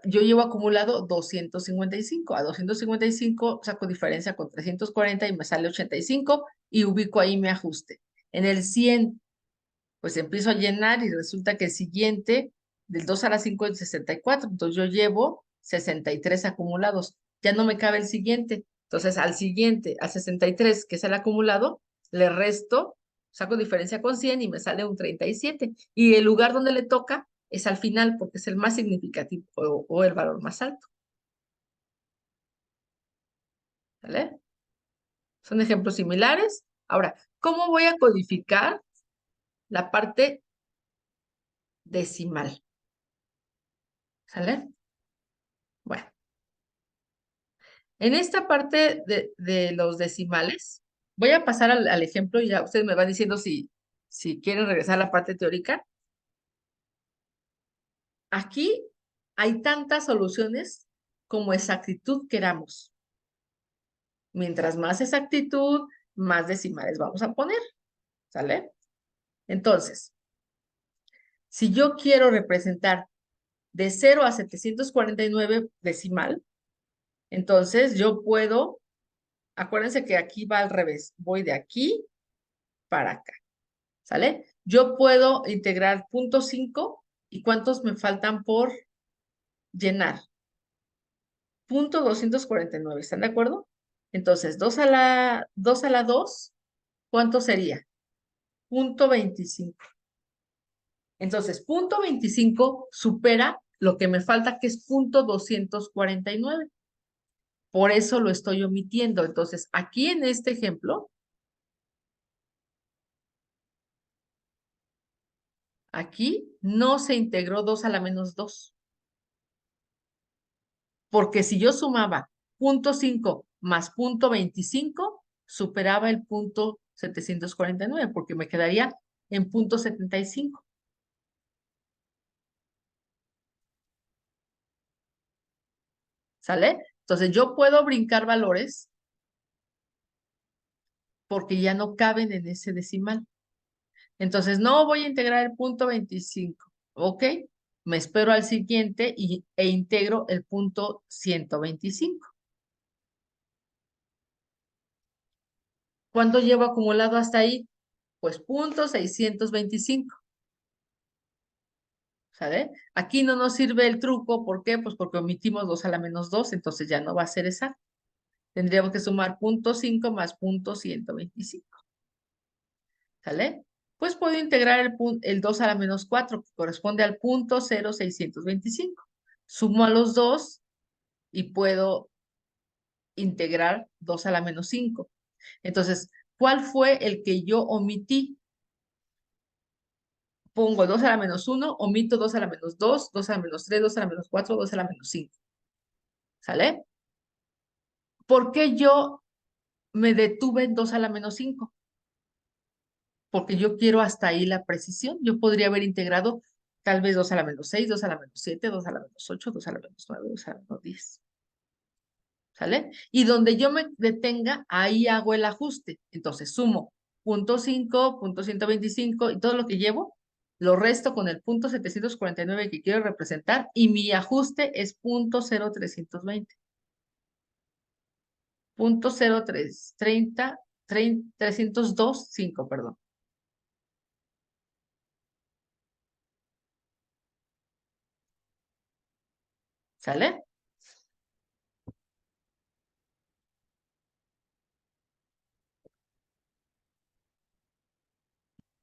yo llevo acumulado 255. A 255 saco diferencia con 340 y me sale 85 y ubico ahí mi ajuste. En el 100, pues empiezo a llenar y resulta que el siguiente, del 2 a la 5 es 64. Entonces yo llevo 63 acumulados. Ya no me cabe el siguiente. Entonces al siguiente, al 63, que es el acumulado, le resto, saco diferencia con 100 y me sale un 37. Y el lugar donde le toca es al final porque es el más significativo o el valor más alto. ¿Vale? Son ejemplos similares. Ahora, ¿cómo voy a codificar la parte decimal? ¿Sale? Bueno. En esta parte de los decimales, voy a pasar al ejemplo y ya ustedes me van diciendo si quieren regresar a la parte teórica. Aquí hay tantas soluciones como exactitud queramos. Mientras más exactitud, más decimales vamos a poner, ¿sale? Entonces, si yo quiero representar de 0 a 749 decimal, entonces yo puedo, acuérdense que aquí va al revés, voy de aquí para acá. ¿Sale? Yo puedo integrar punto 5 y ¿cuántos me faltan por llenar? Punto 249, ¿están de acuerdo? Entonces, 2 a la 2, ¿cuánto sería? Punto 25. Entonces, punto 25 supera lo que me falta, que es punto 249. Por eso lo estoy omitiendo. Entonces, aquí en este ejemplo, aquí no se integró 2 a la menos 2. Porque si yo sumaba punto 5 más punto 25, superaba el punto 749, porque me quedaría en punto 75. ¿Sale? Entonces yo puedo brincar valores porque ya no caben en ese decimal. Entonces no voy a integrar el punto 25. ¿Ok? Me espero al siguiente e integro el punto 125. ¿Cuánto llevo acumulado hasta ahí? Pues punto 625. ¿Sale? Aquí no nos sirve el truco, ¿por qué? Pues porque omitimos 2 a la menos 2, entonces ya no va a ser exacto. Tendríamos que sumar 0.5 más 0.125. ¿Sale? Pues puedo integrar el 2 a la menos 4, que corresponde al 0.0625. Sumo a los dos y puedo integrar 2 a la menos 5. Entonces, ¿cuál fue el que yo omití? Pongo 2 a la menos 1, omito 2 a la menos 2, 2 a la menos 3, 2 a la menos 4, 2 a la menos 5. ¿Sale? ¿Por qué yo me detuve en 2 a la menos 5? Porque yo quiero hasta ahí la precisión. Yo podría haber integrado tal vez 2 a la menos 6, 2 a la menos 7, 2 a la menos 8, 2 a la menos 9, 2 a la menos 10. ¿Sale? Y donde yo me detenga, ahí hago el ajuste. Entonces sumo 0.5, 0.125 y todo lo que llevo, lo resto con el 0.749 que quiero representar y mi ajuste es 0.0320. 0.0330, 302.5, perdón. ¿Sale?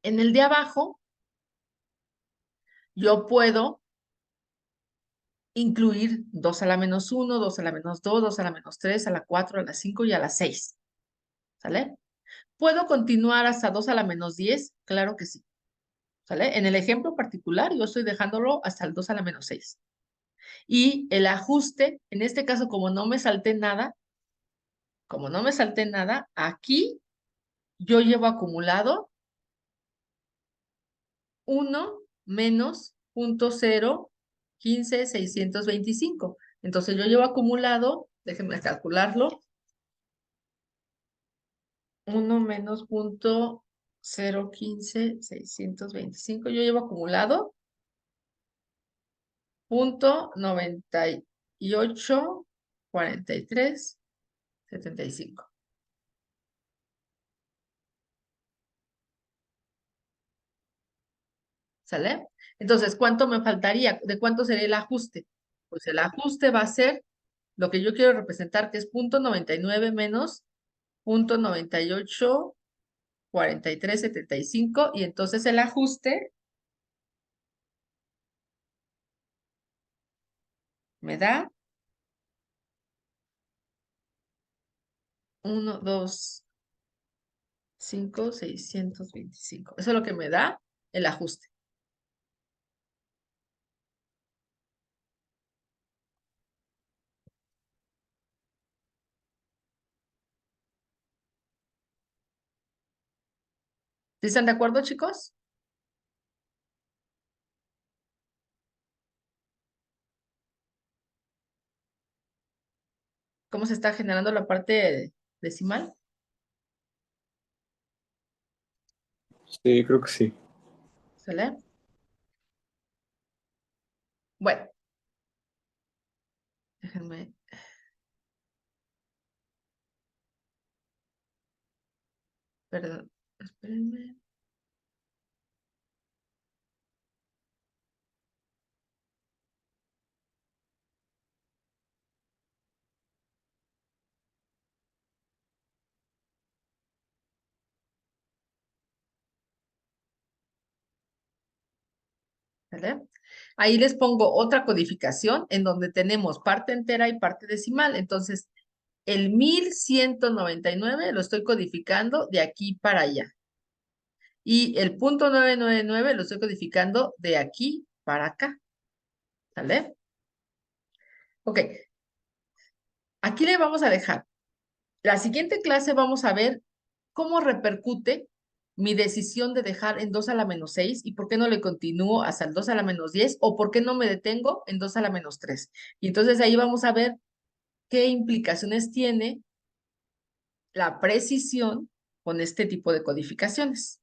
En el de abajo, yo puedo incluir 2 a la menos 1, 2 a la menos 2, 2 a la menos 3, a la 4, a la 5 y a la 6. ¿Sale? ¿Puedo continuar hasta 2 a la menos 10? Claro que sí. ¿Sale? En el ejemplo particular, yo estoy dejándolo hasta el 2 a la menos 6. Y el ajuste, en este caso, como no me salté nada, aquí yo llevo acumulado 1 menos 0.015,625. Entonces yo llevo acumulado, déjenme calcularlo, 1 menos 0.015,625. Yo llevo acumulado 0.984375. ¿Sale? Entonces, ¿cuánto me faltaría? ¿De cuánto sería el ajuste? Pues el ajuste va a ser lo que yo quiero representar, que es 0.99 menos 0.984375, y entonces el ajuste me da 1, 2, 5, 625. Eso es lo que me da el ajuste. ¿Sí están de acuerdo, chicos? ¿Cómo se está generando la parte decimal? Sí, creo que sí. ¿Sale? Bueno, déjenme. Perdón, espérenme. ¿Sale? Ahí les pongo otra codificación en donde tenemos parte entera y parte decimal. Entonces, el 1199 lo estoy codificando de aquí para allá. Y el 0.999 lo estoy codificando de aquí para acá. ¿Sale? Ok, aquí le vamos a dejar. La siguiente clase vamos a ver cómo repercute mi decisión de dejar en 2 a la menos 6 y por qué no le continúo hasta el 2 a la menos 10 o por qué no me detengo en 2 a la menos 3. Y entonces ahí vamos a ver qué implicaciones tiene la precisión con este tipo de codificaciones.